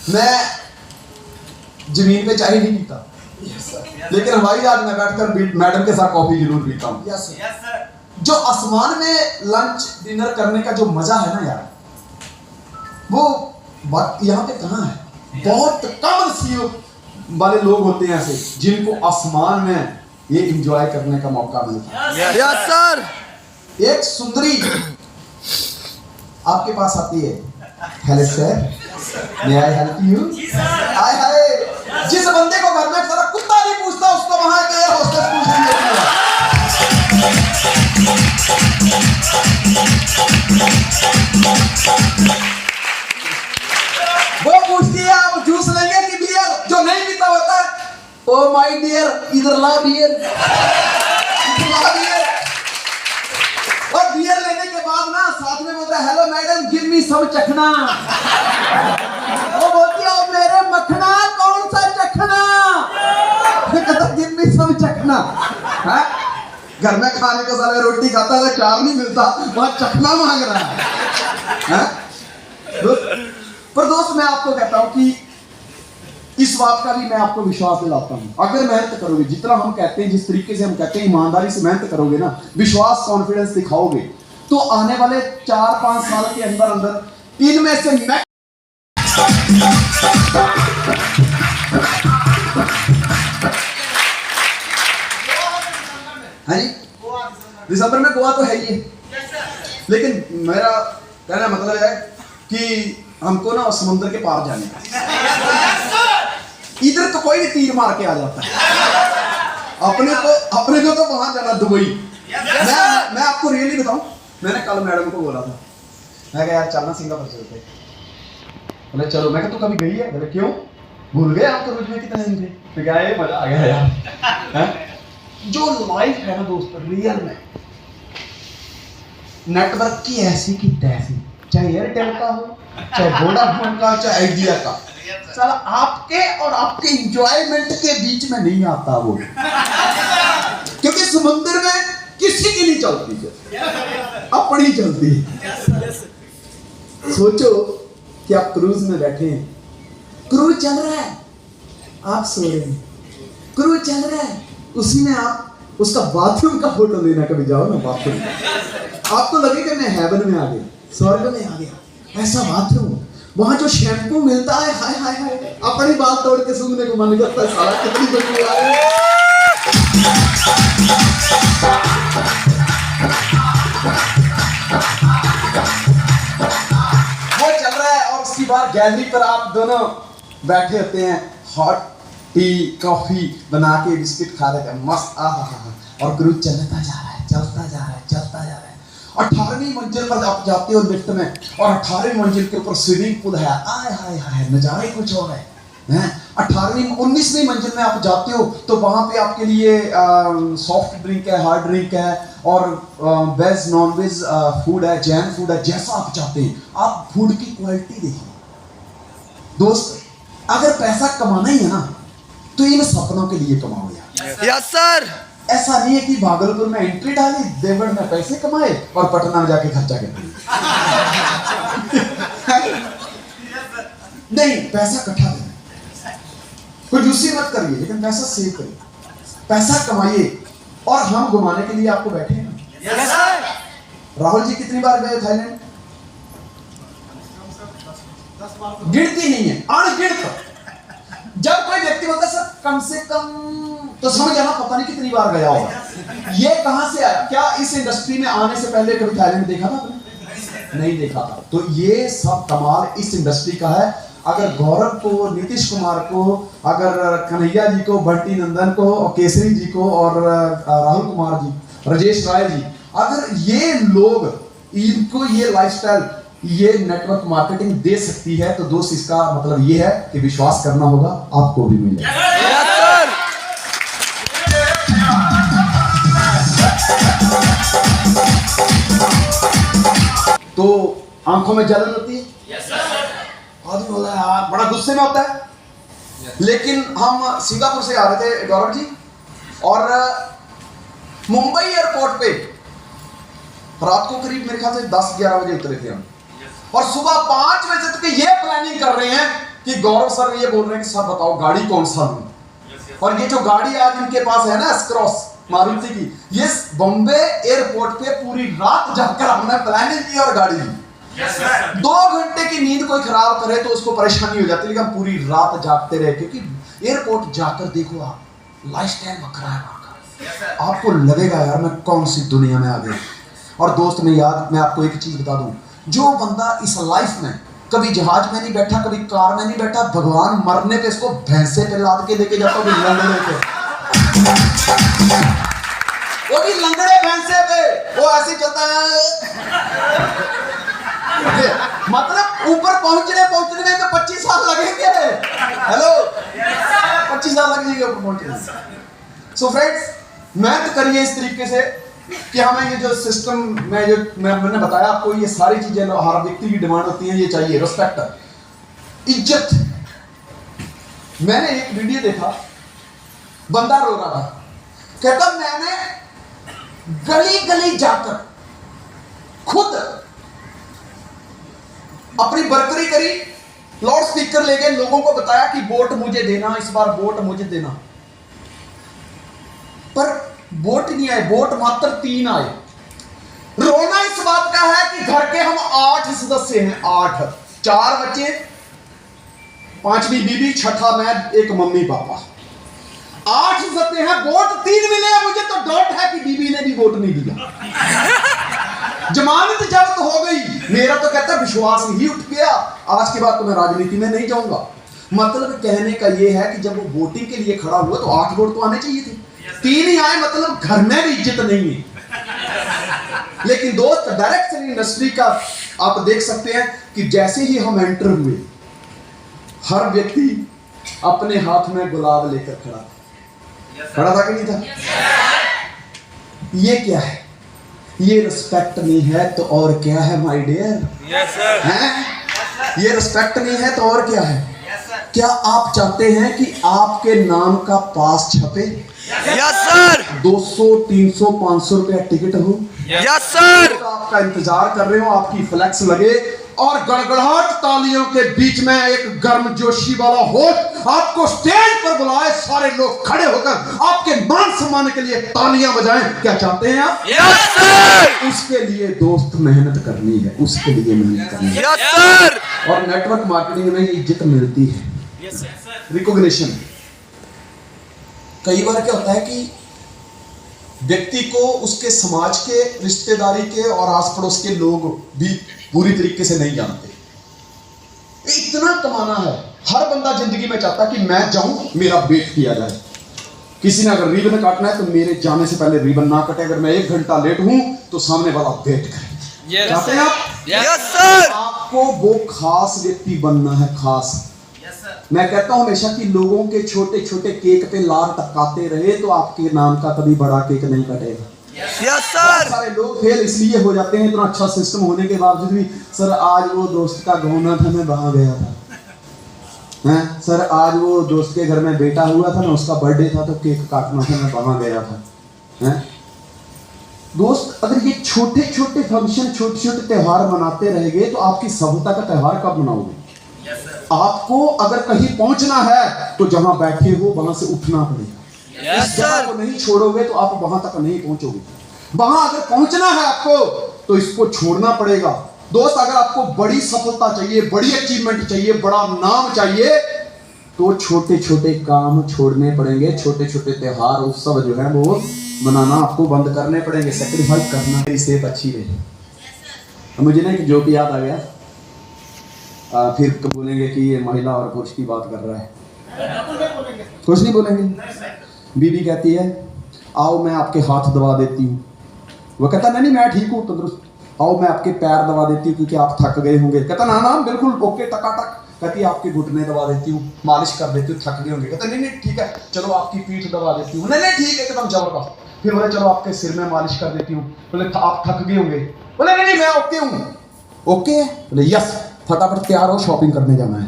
मैं जमीन पे चाय नहीं पीता, लेकिन हवाई जहाज में बैठकर मैडम के साथ कॉफी जरूर पीता हूँ। Yes sir. जो आसमान में लंच डिनर करने का जो मजा है ना यार, वो बात यहाँ पे कहाँ है? बहुत कम नसीब वाले लोग होते हैं ऐसे जिनको आसमान में ये एंजॉय करने का मौका मिलता है। Yes sir. एक सुंदरी आपके पास आती है, hello sir, may I help you? Hi hi, जिस बंदे को घर में सारा कुत्ता नहीं पूछता उसको वहां के एयर होस्टेस पूछ रही होती है। वो पूछती है आप जूस लेंगे कि बियर? जो नहीं पीता होता है, ओ माय डियर, इधर ला बियर, इधर ला बियर। और बियर लेने के बाद ना साथ में बोलता है, हेलो मैडम, गिव मी सम चखना। वो बोलती है, ओ मेरे मखना, कौन सा चखना? कहता गिव मी सम चखना। घर में खाने को साले रोटी खाता है, चार नहीं मिलता, वहां चखना मांग रहा है। पर दोस्त, मैं आपको कहता हूं कि इस बात का भी मैं आपको विश्वास दिलाता हूं, अगर मेहनत करोगे, जितना हम कहते हैं, जिस तरीके से हम कहते हैं, ईमानदारी से मेहनत करोगे ना, विश्वास, कॉन्फिडेंस दिखाओगे, तो आने वाले 4-5 साल के अंदर अंदर इनमें से मैं हाँ जी, दिसंबर में गोवा तो है ही है। लेकिन मेरा कहना मतलब है कि हमको ना समुद्र के पार जाने का, इधर तो कोई भी तीर मार के आ जाता है, अपने को तो वहां जाना दुबई। मैं आपको रियली बताऊं, मैंने कल मैडम को बोला था, मैं कहा यार चलना सिंगापुर चलते। बोले चलो। मैं कहा तू कभी गई है? बोले क्यों, भूल गए आप क्रूज में कितने दिन थे? तो क्या ये मजा आ गया यार। जो लाइफ है ना दोस्त रियल में, नेटवर्क की ऐसी की तैसी, चाहे एयरटेल का हो, चाहे वोडाफोन का, चाहे आइडिया का, साला आपके और आपके एंजॉयमेंट के बीच में नहीं आता वो। क्योंकि समुद्र में किसी की नहीं चलती है, अपनी चलती है। सोचो कि आप क्रूज में बैठे हैं, क्रूज चल रहा है, आप सो रहे हैं, क्रूज चल रहा है, उसी में आप उसका बाथरूम का फोटो लेना, कभी जाओ ना बाथरूम, आपको लगेगा मैं हेवन में आ गया, स्वर्ग में आ गया। ऐसा बाथरूम, वहां जो शैम्पू मिलता है, हाय हाय हाय, अपनी बात तोड़ के सूंघने को मन करता है, साला कितनी बदबू आ रही है। वो चल रहा है और उसकी बार गैलरी पर आप दोनों बैठे होते हैं, हॉट टी कॉफी बना के, बिस्किट खा रहे थे, मस्त आहा, और क्रूज चलता जा रहा है, चलता जा रहा है, चलता जा रहा है। 18वीं मंजिल पर आप जाते हो लिफ्ट में, और 18वीं मंजिल के ऊपर स्विमिंग पूल है, आय हाय हाय, नजारे कुछ और है। 19वीं मंजिल में आप जाते हो तो वहां पे आपके लिए सॉफ्ट ड्रिंक है, हार्ड ड्रिंक है, और वेज नॉन वेज फूड है, जैन फूड है, जैसा आप चाहते हैं। आप फूड की क्वालिटी देखिए दोस्त। अगर पैसा कमाना ही है ना, तो इन सपनों के लिए कमाओ यार। Yes sir. ऐसा नहीं है कि भागलपुर में एंट्री डाली, देवगढ़ में पैसे कमाए और पटना में जाके खर्चा कर दिए। नहीं, पैसा इकट्ठा करिए, कोई दूसरी मत करिए, लेकिन पैसा सेव करिए, पैसा कमाइए। और हम घुमाने के लिए आपको बैठे हैं ना। Yes sir. राहुल जी कितनी बार गए थाईलैंड? गिनती नहीं है, अनगिनत। जब कोई व्यक्ति बोलता है सर कम से कम, तो समझ आना पता नहीं कितनी बार गया होगा। ये कहां से आया? क्या इस इंडस्ट्री में आने से पहले कभी थाईलैंड देखा था आपने? नहीं देखा था। तो ये सब कमाल इस इंडस्ट्री का है। अगर गौरव को, नीतीश कुमार को, अगर कन्हैया जी को, बंटी नंदन को, और केसरी जी को, और राहुल कुमार जी, राजेश राय जी, अगर ये लोग, इनको ये लाइफस्टाइल, ये नेटवर्क मार्केटिंग दे सकती है, तो दोस्त इसका मतलब ये है कि विश्वास करना होगा, आपको भी मिलेगा। Yes sir. तो आंखों में जलन होती है, आदमी बोला यार बड़ा गुस्से में होता है। लेकिन हम सिंगापुर से आ रहे थे गौरव जी, और मुंबई एयरपोर्ट पे रात को करीब मेरे ख्याल से 10-11 बजे उतरे थे हम, और सुबह 5 बजे तक ये प्लानिंग कर रहे हैं कि गौरव सर ये बोल रहे हैं कि सर बताओ गाड़ी कौन सा लूं। और ये जो गाड़ी आज इनके पास है ना, एस-क्रॉस मारुति की, ये बॉम्बे एयरपोर्ट पे पूरी रात जाकर हमने प्लानिंग की और गाड़ी ली। 2 घंटे की नींद कोई खराब करे तो उसको परेशानी हो जाती है, लेकिन हम पूरी रात जागते रहे, क्योंकि एयरपोर्ट जाकर देखो आप, लाइफस्टाइल बकरा है वहां का, आपको लगेगा यार मैं कौन सी दुनिया में आ गया। और दोस्त मैं आपको एक चीज बता दूं, जो बंदा इस लाइफ में कभी जहाज में नहीं बैठा, कभी कार में नहीं बैठा, भगवान मरने पे इसको भैंसे पे लाद के लेके जाता, लंगड़े पे, वो भी लंगड़े भैंसे पे, वो ऐसे चलता है। मतलब ऊपर पहुंचने में तो 25 साल लगेंगे। हेलो, 25 साल लग जाएंगे ऊपर पहुंचने। सो फ्रेंड्स, मेहनत करिए इस तरीके से कि हमें ये जो सिस्टम में जो मैंने बताया आपको, ये सारी चीजें हर व्यक्ति की डिमांड होती है, ये चाहिए रिस्पेक्ट, इज्जत। मैंने एक वीडियो देखा, बंदा रो रहा था, कहता मैंने गली गली जाकर खुद अपनी बरकरी करी, लाउड स्पीकर ले गए, लोगों को बताया कि वोट मुझे देना, इस बार वोट मुझे देना, पर वोट नहीं आए, वोट मात्र 3 आए। रोना इस बात का है कि घर के हम 8 सदस्य हैं, 8, 4 बच्चे, 5वीं बीबी, 6ठा मैं, एक मम्मी पापा, 8 सदस्य हैं, वोट 3 मिले हैं। मुझे तो डाउट है कि बीबी ने भी वोट नहीं दिया। जमानत जब्त हो गई, मेरा तो कहता विश्वास ही उठ गया, आज के बाद तो मैं राजनीति में नहीं जाऊंगा। मतलब कहने का यह है कि जब वो वोटिंग के लिए खड़ा हुआ तो 8 वोट तो आने चाहिए थे, 3 ही आए, मतलब घर में भी इज्जत नहीं है। लेकिन दोस्त डायरेक्ट इंडस्ट्री का आप देख सकते हैं कि जैसे ही हम एंटर हुए, हर व्यक्ति अपने हाथ में गुलाब लेकर खड़ा था कि नहीं था? ये क्या है? ये रिस्पेक्ट नहीं है तो और क्या है माय डियर? हैं? ये रिस्पेक्ट नहीं है तो और क्या है? क्या आप चाहते हैं कि आपके नाम का पास छपे? Yes sir. 200, 300, 500 रुपया टिकट हो? Yes sir. आपका इंतजार कर रहे हो, आपकी फ्लैक्स लगे और गड़गड़ाहट तालियों के बीच में एक गर्मजोशी वाला होस्ट आपको स्टेज पर बुलाए, सारे लोग खड़े होकर आपके मान सम्मान के लिए तालियां बजाएं, क्या चाहते हैं आप? Yes sir. उसके लिए दोस्त मेहनत करनी है, उसके लिए मेहनत करनी है। Yes sir. और नेटवर्क मार्केटिंग में इज्जत मिलती है, रिकॉग्निशन। कई बार क्या होता है कि व्यक्ति को उसके समाज के, रिश्तेदारी के और आस पड़ोस के लोग भी पूरी तरीके से नहीं जानते। इतना कमाना है, हर बंदा जिंदगी में चाहता कि मैं जाऊं, मेरा वेट किया जाए। किसी ने अगर रिबन काटना है तो मेरे जाने से पहले रिबन ना कटे, अगर मैं 1 घंटा लेट हूं तो सामने वाला वेट करे। चाहते हैं आप? Yes sir. आपको वो खास व्यक्ति बनना है, खास। मैं कहता हूं हमेशा कि लोगों के छोटे छोटे केक पे लार टपकाते रहे तो आपके नाम का कभी बड़ा केक नहीं कटेगा। Yes sir. सारे लोग फेल इसलिए हो जाते हैं, इतना अच्छा सिस्टम होने के बावजूद भी। सर आज वो दोस्त का गौना था, मैं वहां गया था। हैं सर आज वो दोस्त के घर में बेटा हुआ था ना, उसका बर्थडे था तो केक काटना था, मैं वहां गया था। हैं दोस्त, अगर ये छोटे छोटे फंक्शन, छोटे छोटे त्योहार मनाते रहेंगे तो आपकी सफलता का त्योहार कब मनाओगे? आपको अगर कहीं पहुंचना है तो जहां बैठे हो वहां से उठना पड़ेगा। इस जगह को नहीं छोड़ोगे तो आप वहां तक नहीं पहुंचोगे। वहां अगर पहुंचना है आपको तो इसको छोड़ना पड़ेगा। दोस्त, अगर आपको बड़ी सफलता चाहिए, बड़ी अचीवमेंट चाहिए, बड़ा नाम चाहिए तो छोटे छोटे काम छोड़ने पड़ेंगे, छोटे छोटे त्योहार उत्सव जो है वो मनाना आपको बंद करने पड़ेंगे, सेक्रीफाइस करना। मेरी सेहत अच्छी रहे। मुझे ना एक जोक याद आ गया, फिर तो बोलेंगे कि ये महिला और पुरुष की बात कर रहा है। कुछ नहीं बोलेंगे। बीबी कहती है आओ मैं आपके हाथ दबा देती हूँ। वो कहता नहीं मैं ठीक हूँ तंदुरुस्त। आओ मैं आपके पैर दबा देती हूँ क्योंकि आप थक गए होंगे। कहता ना ना बिल्कुल ओके टकाटक। कहती है आपके घुटने दबा देती हूँ, मालिश कर देती हूँ, थक गए होंगे। कहता नहीं ठीक है, चलो आपकी पीठ दबा देती हूँ। नहीं ठीक है एकदम जबरदस्त। फिर बोले चलो आपके सिर में मालिश कर देती हूँ। बोले आप थक गए होंगे। बोले नहीं मैं ओके हूँ। ओके बोले यस, फटाफट तैयार हो, शॉपिंग करने जाना है।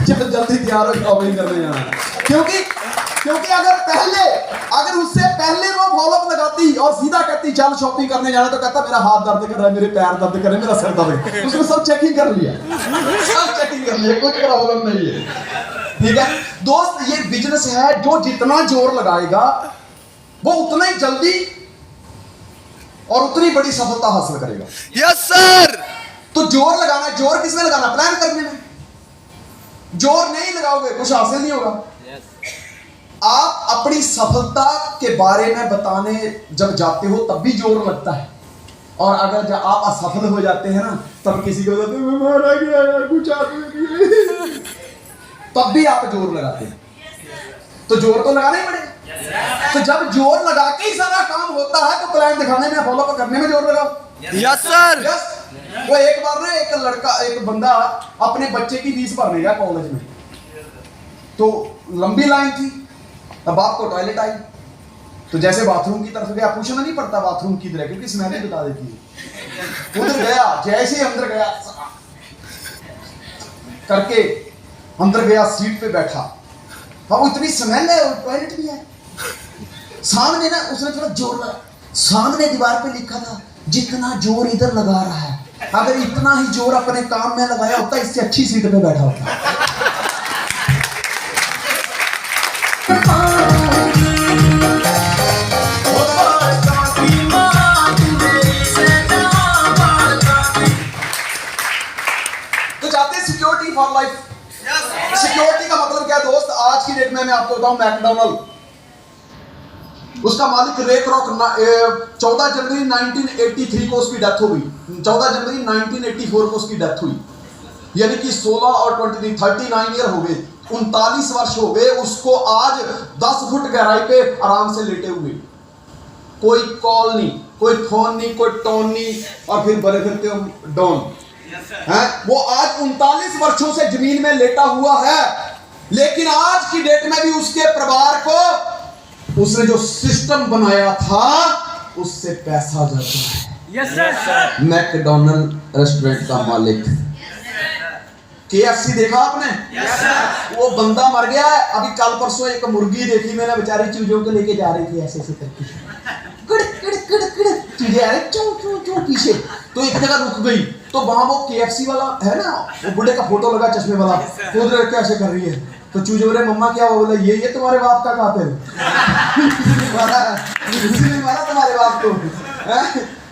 चलो जल्दी तैयार हो, शॉपिंग करने जाना है। क्योंकि अगर उससे पहले वो फॉलोअप लगाती और सीधा कहती चल शॉपिंग करने जाना, तो कहता मेरा हाथ दर्द कर रहा है, मेरे पैर दर्द कर रहे हैं, मेरा सर दर्द है। उसने सब चेकिंग कर लिया, सब चेकिंग कर लिया, कुछ प्रॉब्लम नहीं है। ठीक है दोस्त, ये बिजनेस है, जो जितना जोर लगाएगा वो उतना ही जल्दी और उतनी बड़ी सफलता हासिल करेगा। Yes sir. तो जोर लगाना, जोर किसमें लगाना? प्लान करने में। जोर नहीं लगाओगे कुछ हासिल नहीं होगा। आप अपनी सफलता के बारे में बताने जब जाते हो तब भी जोर लगता है, और अगर जब आप असफल हो जाते हैं ना तब किसी को कहते हैं मारा गया यार, कुछ तब भी आप जोर लगाते हैं। तो जोर तो लगाना ही पड़ेगा। तो जब जोर लगा के ही सारा काम होता है तो प्लान दिखाने में, फॉलो अप करने में जोर लगाओ। Yes sir. वो एक बार ना एक बंदा अपने बच्चे की फीस भरने गया कॉलेज में, तो लंबी लाइन थी। अब बाप को टॉयलेट आई तो जैसे बाथरूम की तरफ गया, पूछना नहीं पड़ता बाथरूम किधर है क्योंकि स्मेल ही बता देती है। उधर गया, जैसे ही अंदर गया करके अंदर गया, सीट पे बैठा, वो इतनी स्मेल है और टॉयलेट भी है सामने ना। उसने थोड़ा जोर लगा, सामने दीवार पे लिखा था जितना जोर इधर लगा रहा है, अगर इतना ही जोर अपने काम में लगाया होता इससे अच्छी सीट पे बैठा होता। तो चाहते हैं सिक्योरिटी फॉर लाइफ। सिक्योरिटी का मतलब क्या है दोस्त? आज की डेट में मैं आपको बताऊं, मैकडोनल्ड उसका मालिक रे क्रॉक 14 जनवरी 1983 को उसकी डेथ हो गई। 14 जनवरी 1984 को उसकी डेथ हुई, यानी कि 16 और 23 39 ईयर हो गए, 39 वर्ष हो गए उसको आज 10 फुट गहराई पे आराम से लेटे हुए। कोई कॉल नहीं, कोई फोन नहीं, कोई टोन नहीं, और फिर बड़े फिरते हो डॉन है। वो आज 39 वर्षों से जमीन में लेटा हुआ है, लेकिन आज की डेट में भी उसके परिवार को उसने जो सिस्टम बनाया था उससे पैसा जाता है। Yes sir. मैकडोनल्ड रेस्टोरेंट का मालिक, KFC देखा आपने? Yes sir. वो बंदा मर गया है। अभी कल परसों एक मुर्गी देखी मैंने, बेचारी चूजों को लेके जा रही थी ऐसे ऐसे करके, कड़ कड़ कड़ कड़ चूजे आ रहे चू चू चू पीछे, तो एक जगह रुक गई, तो वहां वो KFC वाला है ना, वो बुढ़े का फोटो लगा चश्मे वाला, तो उधर कैसे कर रही है, तो चूजे बोले मम्मा क्या हुआ? बोला ये तुम्हारे बाप का कातिल किसी मारा तुम्हारे बाप को।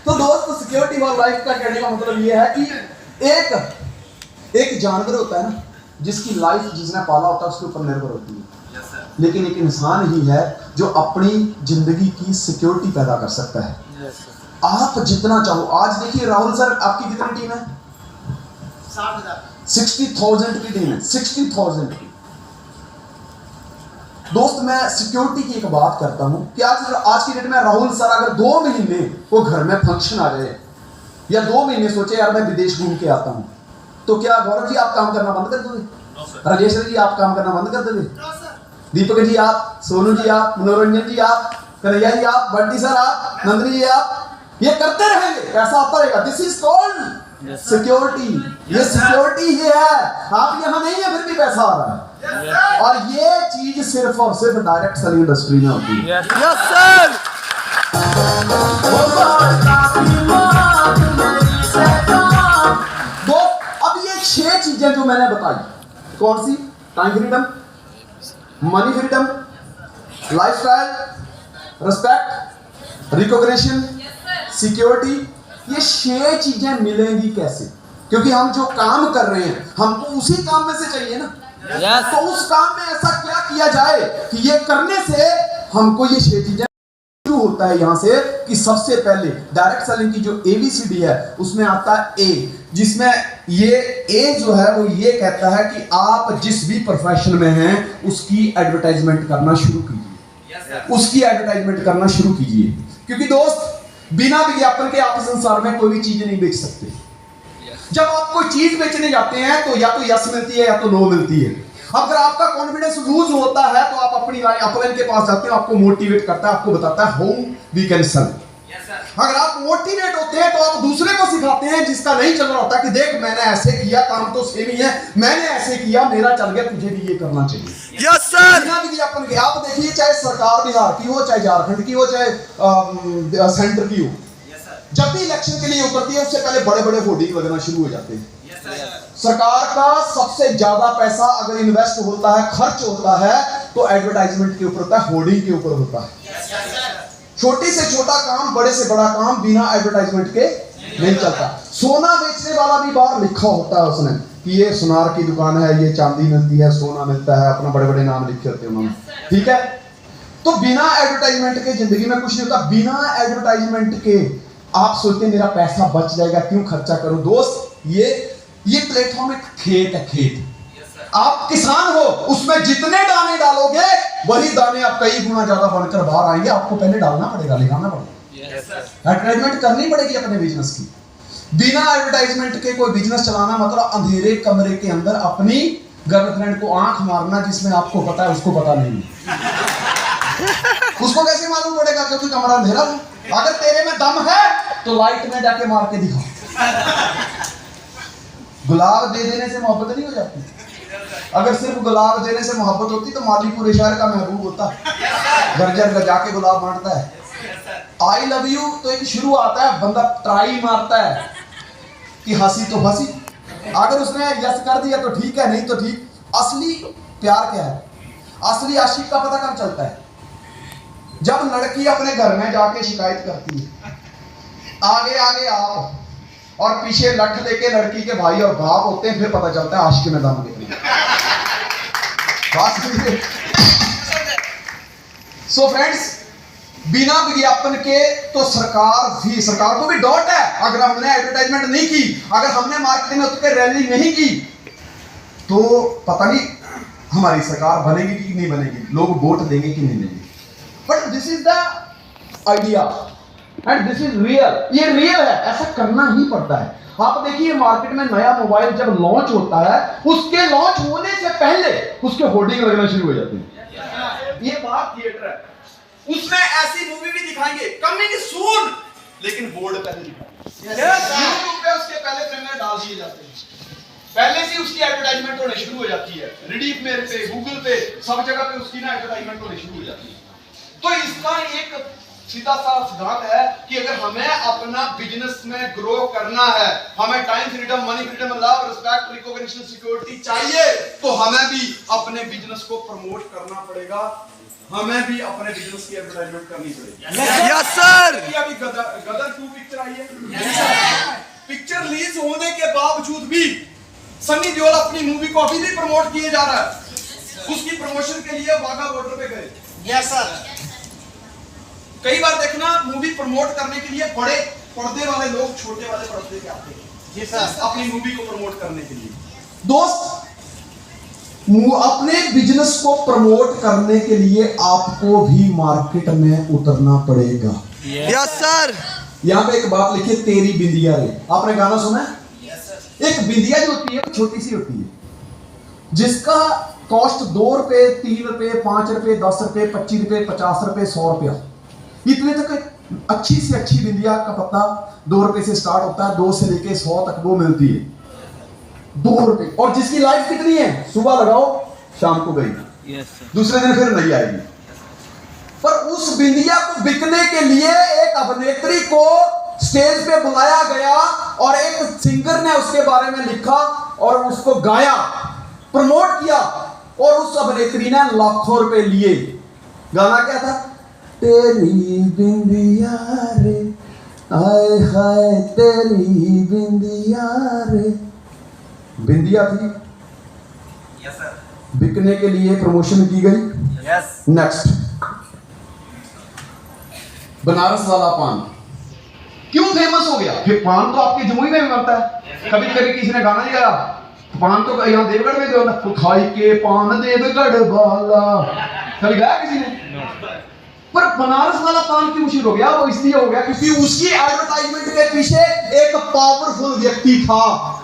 तो दोस्त सिक्योरिटी ऑफ लाइफ का कहने का मतलब ये है कि एक जानवर होता है ना, जिसकी लाइफ जिसने पाला होता है उसके ऊपर निर्भर होती है, लेकिन एक इंसान ही है जो अपनी जिंदगी की सिक्योरिटी पैदा कर सकता है। आप जितना चाहो, आज देखिए राहुल सर आपकी कितनी टीम है? 60,000 की टीम है, 60,000 की। दोस्त मैं सिक्योरिटी की एक बात करता हूं कि आज की डेट में राहुल सर अगर 2 महीने वो घर में फंक्शन आ जाए, या 2 महीने सोचे यार मैं विदेश घूम के आता हूं, तो क्या गौरव जी आप काम करना बंद कर दोगे? राजेश्वर जी आप काम करना बंद कर दोगे? दीपक जी आप, सोनू जी आप, मनोरंजन जी आप, कन्हैया जी आप, बंटी सर आप, नंदनी जी आप, ये करते रहेंगे, पैसा आता रहेगा। This is called security. ये सिक्योरिटी ही है, आप यहाँ नहीं है फिर भी पैसा आ रहा है। और ये चीज सिर्फ और सिर्फ डायरेक्ट सेलिंग इंडस्ट्री में होती है। Yes sir. तो अब ये 6 चीजें जो मैंने बताई, कौन सी? Time freedom, money freedom, lifestyle, respect, recognition, security. ये 6 चीजें मिलेंगी कैसे? क्योंकि हम जो काम कर रहे हैं हमको उसी काम में से चाहिए ना। यस। तो उस काम में ऐसा क्या किया जाए कि ये करने से हमको ये 6 चीजें शुरू होता है यहां से कि सबसे पहले डायरेक्ट सेलिंग की जो ABCD है उसमें आता है A, जिसमें ये A जो है वो ये कहता है कि आप जिस भी प्रोफेशन में हैं उसकी एडवर्टाइजमेंट करना शुरू कीजिए, उसकी एडवर्टाइजमेंट करना शुरू कीजिए। क्योंकि दोस्त बिना विज्ञापन के आप संसार में कोई भी चीज नहीं बेच सकते। जब आप कोई चीज बेचने जाते हैं तो या तो यस मिलती है या तो नो मिलती है। अगर आपका कॉन्फिडेंस लूज होता है तो आप अपनी अपलाइन के पास जाते हो, आपको मोटिवेट करता है, आपको बताता है हाउ वी कैन सेल। अगर आप मोटिवेट होते हैं तो आप दूसरे को सिखाते हैं जिसका नहीं चल रहा होता कि देख मैंने ऐसे किया, काम तो सेम ही है, मैंने ऐसे किया, मेरा चल गया, तुझे भी ये करना चाहिए। Yes sir. बिना विज्ञापन के आप देखिए, चाहे सरकार बिहार की हो, चाहे झारखंड की हो, चाहे सेंटर की हो, जब भी इलेक्शन के लिए उतरती है उससे पहले बड़े बड़े होर्डिंग लगना शुरू हो जाते हैं। सरकार का सबसे ज्यादा पैसा अगर इन्वेस्ट होता है, खर्च होता है, तो एडवर्टाइजमेंट के ऊपर होता है, होर्डिंग के ऊपर होता है। छोटे से छोटा काम, बड़े से बड़ा काम बिना एडवर्टाइजमेंट के नहीं चलता। सोना बेचने वाला भी बाहर लिखा होता है उसने कि ये सुनार की दुकान है, ये चांदी मिलती है, सोना मिलता है, अपना बड़े बड़े नाम लिखे होते हैं उन्होंने, ठीक है। तो बिना एडवर्टाइजमेंट के जिंदगी में कुछ नहीं होता। बिना एडवर्टाइजमेंट के आप सोचते मेरा पैसा बच जाएगा, क्यों खर्चा करूं? दोस्त ये प्लेटफॉर्म एक खेत है, खेत। आप किसान हो, उसमें जितने दाने डालोगे वही दाने आप कई गुना ज्यादा बनकर बाहर आएंगे। आपको पहले डालना पड़ेगा, लगाना पड़ेगा, एडवर्टाइजमेंट करनी पड़ेगी अपने बिजनेस की। बिना एडवर्टाइजमेंट के कोई बिजनेस चलाना मतलब अंधेरे कमरे के अंदर अपनी गर्लफ्रेंड को आंख मारना जिसमें आपको पता है उसको पता नहीं। उसको कैसे मालूम पड़ेगा क्योंकि कमरा अंधेरा हो। अगर तेरे में दम है तो लाइट में जाके मार के दिखा। गुलाब दे देने से मोहब्बत नहीं हो जाती। अगर सिर्फ गुलाब देने से मोहब्बत होती तो माली पूरे शहर का महबूब होता, घर घर जाके गुलाब बांटता है। आई लव यू तो एक शुरू आता है, बंदा ट्राई मारता है कि हंसी तो हंसी, अगर उसने यस कर दिया तो ठीक है, नहीं तो ठीक। असली प्यार क्या है? असली आशिक का पता कब चलता है? जब लड़की अपने घर में जाके शिकायत करती है, आगे आगे आप और पीछे लठ लेके लड़की के भाई और बाप होते हैं, फिर पता चलता है आशिक में दम कितनी। सो फ्रेंड्स, बिना विज्ञापन के तो सरकार को भी डॉट है। अगर हमने एडवर्टाइजमेंट नहीं की, अगर हमने मार्केटिंग में उसके रैली नहीं की, तो पता नहीं हमारी सरकार बनेगी कि नहीं बनेगी, लोग वोट देंगे कि नहीं देंगे। But this is the idea and this is real. ये रियल है, ऐसा करना ही पड़ता है। आप देखिए मार्केट में नया मोबाइल जब लॉन्च होता है, उसके लॉन्च होने से पहले उसके होर्डिंग लगना शुरू हो जाते हैं। ये बात थिएटर है, उसमें ऐसी मूवी भी दिखाएंगे कमिंग सून, लेकिन बोर्ड पहले दिखाएंगे। यूट्यूब पे उसके पहले ट्रेलर डाल दिए जाते हैं, पहले से उसकी एडवर्टाइजमेंट होने शुरू हो जाती है। रिडीफ मेल पे, गूगल पे, सब जगह पे उसकी ना एडवर्टाइजमेंट होने शुरू हो जाती है। तो इसका एक सीधा सा सिद्धांत है कि अगर हमें अपना बिजनेस में ग्रो करना है, हमें time freedom, money freedom, love, respect, recognition, security चाहिए, तो हमें भी अपने बिजनेस को प्रमोट करना पड़ेगा, हमें भी अपने बिजनेस की एडवर्टाइजमेंट करनी पड़ेगी। Yes sir. अभी गदर 2 पिक्चर आई है। पिक्चर रिलीज होने के बावजूद भी सनी देओल अपनी मूवी को अभी भी प्रमोट किए जा रहा है। उसकी प्रमोशन के लिए वाघा बॉर्डर पे गए। Yes sir. कई बार देखना, मूवी प्रमोट करने के लिए बड़े पर्दे वाले लोग छोटे वाले पर्दे पे आते हैं। जी सर। अपनी मूवी को प्रमोट करने के लिए। दोस्त, अपने बिजनेस को प्रमोट करने के लिए आपको भी मार्केट में उतरना पड़ेगा। Yes sir. यहाँ पे एक बात लिखी है, तेरी बिंदिया रे। आपने गाना सुना है? एक बिंदिया जो होती है वो छोटी सी होती है, जिसका कॉस्ट 2 रुपए, 3 रुपए, 5 रुपए, 10 रुपए, 25 रुपए, 50 रुपए, 100 रुपया, इतने तक अच्छी से अच्छी बिंदिया का पत्ता 2 रुपए से स्टार्ट होता है, 2 से लेके 100 तक वो मिलती है। 2 रुपए, और जिसकी लाइफ कितनी है, सुबह लगाओ शाम को गई, दूसरे दिन फिर नहीं आएगी। पर उस बिंदिया को बिकने के लिए एक अभिनेत्री को स्टेज पे बुलाया गया और एक सिंगर ने उसके बारे में लिखा और उसको गाया, प्रमोट किया, और उस अभिनेत्री ने लाखों रुपए लिए। गाना क्या था? तेरी बिंदिया रे, आए हाय तेरी बिंदिया रे। बिंदिया थी, यस सर। बिकने के लिए प्रमोशन की गई। यस। नेक्स्ट, बनारस वाला पान क्यों फेमस हो गया? फिर पान तो आपके जमुई में भी बनता है। कभी कभी किसी ने गाना नहीं गाया, पान तो यहाँ देवगढ़ में जो ना, खाई के पान देवगढ़ वाला, कभी गाया किसी ने? पर बनारस वाला पान क्यों मशहूर हो गया? वो इसलिए हो गया क्योंकि उसकी एडवर्टाइजमेंट के पीछे एक पावरफुल व्यक्ति था।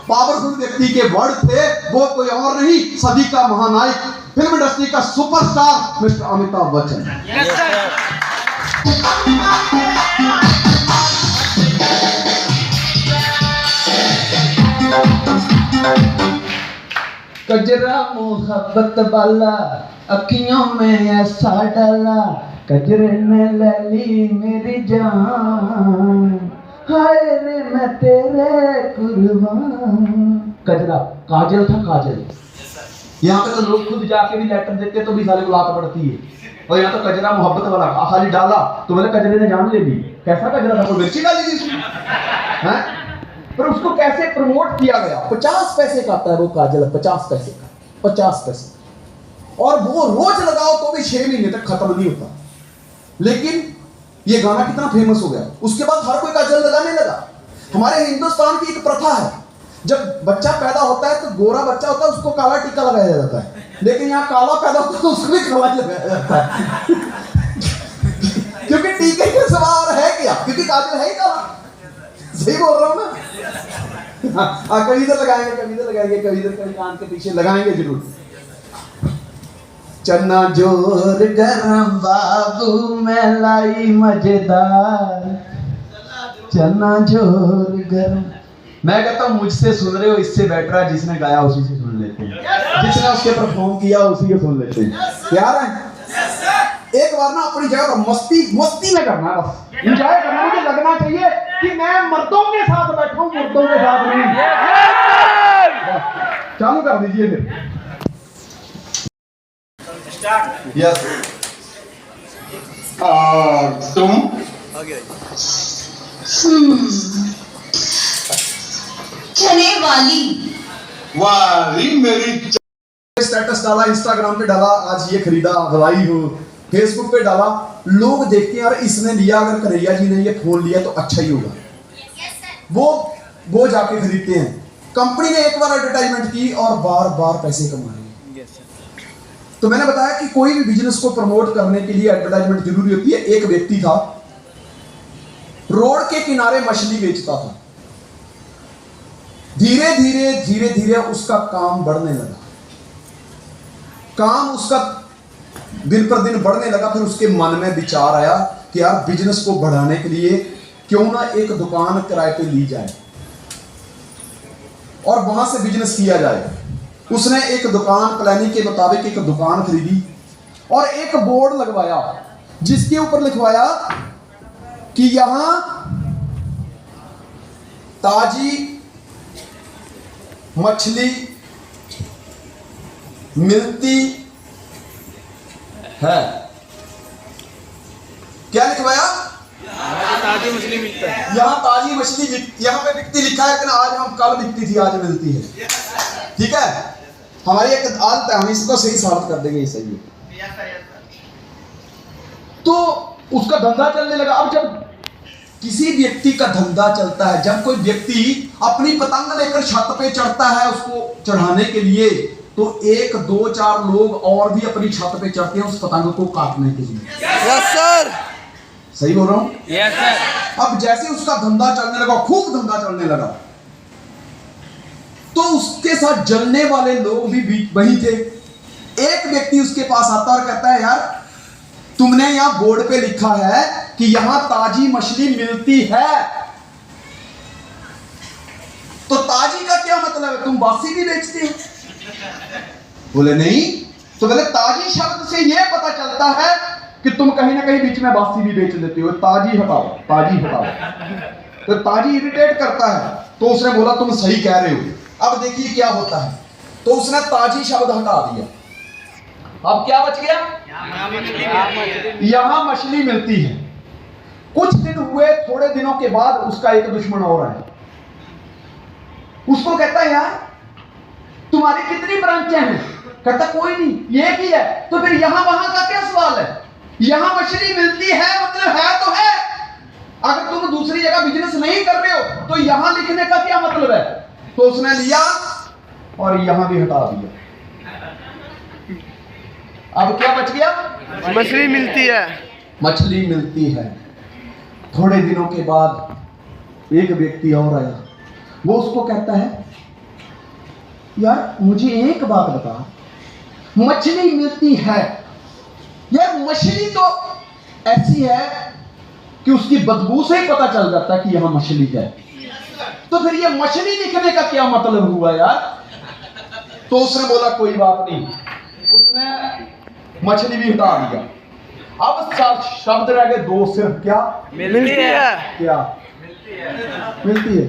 पावरफुल व्यक्ति के वर्ड थे, वो कोई और नहीं, सदी का महानायक, फिल्म इंडस्ट्री का superstar mister Amitabh Bachchan. Yes sir. कजरा मोहब्बत वाला अखियों में ऐसा डाला, कजरे ने ले ली मेरी जान, हाय रे मैं तेरे कुर्बान। कजरा काजल था, काजल। यहाँ पे तो लोग खुद जाके भी लेटर देते तो भी साले को लात पड़ती है, और यहाँ तो कजरा मोहब्बत वाला खाली डाला तो बोले कजरे ने जान ले ली। कैसा कजरा था? कोई मिर्ची डाली थी इसमें, हैं? पर उसको कैसे प्रमोट किया गया? 50 पैसे का आता है वो काजल, 50 पैसे का, 50 पैसे, और वो रोज लगाओ तो भी 6 महीने तक खत्म नहीं होता। लेकिन ये गाना कितना फेमस हो गया, उसके बाद हर कोई काजल लगाने लगा। हमारे हिंदुस्तान की एक प्रथा है, जब बच्चा पैदा होता है तो गोरा बच्चा होता है उसको काला टीका लगाया जाता है, लेकिन यहाँ काला पैदा होता है तो उसको भी काला लगाया जाता है। क्योंकि टीके के सवाल है क्या? क्योंकि काजल है ही काला। सही बोल रहा हूँ ना? कविता लगाएंगे, कविता लगाएंगे, कविता के कान के पीछे लगाएंगे जरूर। चना जोर गरम बाबू मैं लाई मजेदार, चना जोर गरम। मैं कहता हूँ मुझसे सुन रहे हो, इससे बेटर है जिसने गाया उसी से सुन लेते हैं, जिसने उसके परफॉर्म किया उसी को सुन लेते हैं। प्यार है? एक बार ना अपनी जगह पर मस्ती में करना है, बस एंजॉय करना। मुझे लगना चाहिए कि मैं मर्दों के साथ बैठा हूँ, मुर्दों के साथ नहीं। चालू कर दीजिए फिर। यस। तुम चने वाली मेरी स्टेटस डाला, इंस्टाग्राम पे डाला, आज ये खरीदा, हवाई हो, फेसबुक पे डाला, लोग देखते हैं यार इसने लिया, अगर कन्हैया जी ने ये फोन लिया तो अच्छा ही होगा, वो जाके खरीदते हैं। कंपनी ने एक बार एडवर्टाइजमेंट की और बार बार पैसे कमाए। तो मैंने बताया कि कोई भी बिजनेस को प्रमोट करने के लिए एडवर्टाइजमेंट जरूरी होती है। एक व्यक्ति था, रोड के किनारे मछली बेचता था। धीरे धीरे धीरे धीरे उसका काम बढ़ने लगा, काम उसका दिन पर दिन बढ़ने लगा। फिर उसके मन में विचार आया कि यार बिजनेस को बढ़ाने के लिए क्यों ना एक दुकान किराए पे ली जाए और वहां से बिजनेस किया जाए। उसने एक दुकान, प्लानिंग के मुताबिक एक दुकान खरीदी और एक बोर्ड लगवाया जिसके ऊपर लिखवाया कि यहां ताजी मछली मिलती है। क्या लिखवाया? ताजी मछली मिलता है। यहाँ ताजी मछली यहाँ पे बिकती लिखा है, लेकिन आज हम कल बिकती थी, आज मिलती है। ठीक है, हमारी एक आदत है, हम इसको सही साबित कर देंगे, ये सही है। तो उसका धंधा चलने लगा। अब जब किसी व्यक्ति का धंधा चलता है, जब कोई व्यक्ति अपनी पतंग लेकर छत पे चढ़ता है उसको चढ़ाने के लिए, तो 1, 2, 4 लोग और भी अपनी छत पे चढ़ते हैं उस पतंग को काटने के लिए। यस सर, सही बोल रहा हूं? Yes sir. अब जैसे उसका धंधा चलने लगा, खूब धंधा चलने लगा, तो उसके साथ जलने वाले लोग भी वही थे। एक व्यक्ति उसके पास आता और कहता है, यार तुमने यहां बोर्ड पे लिखा है कि यहां ताजी मछली मिलती है, तो ताजी का क्या मतलब है? तुम बासी भी बेचते हो? बोले नहीं। तो बोले ताजी शब्द से यह पता चलता है कि तुम कहीं ना कहीं बीच में बासी भी बेच देते हो। ताजी हटाओ, ताजी हटाओ। तो ताजी इरिटेट करता है, तो उसने बोला तुम सही कह रहे हो। अब देखिए क्या होता है, तो उसने ताजी शब्द हटा दिया। अब क्या बच गया? यहां मछली मिलती है। कुछ दिन हुए, थोड़े दिनों के बाद उसका एक दुश्मन और आया, उसको कहता है, यार तुम्हारी कितनी ब्रांचें हैं? कहता कोई नहीं, एक ही है। तो फिर यहां वहां का क्या सवाल है? यहां मछली मिलती है मतलब है तो है। अगर तुम दूसरी जगह बिजनेस नहीं कर रहे हो तो यहां लिखने का क्या मतलब है? तो उसने लिया और यहां भी हटा दिया। अब क्या बच गया? मछली मिलती है। मछली मिलती है। थोड़े दिनों के बाद एक व्यक्ति और आया, वो उसको कहता है, यार मुझे एक बात बता, मछली मिलती है, यार मछली तो ऐसी है कि उसकी बदबू से ही पता चल जाता है कि यहां मछली है, तो फिर ये मछली लिखने का क्या मतलब हुआ यार? तो उसने बोला कोई बात नहीं, उसने मछली भी हटा दिया। अब शब्द रह गए दो, सिर्फ क्या? मिलती है। क्या मिलती है?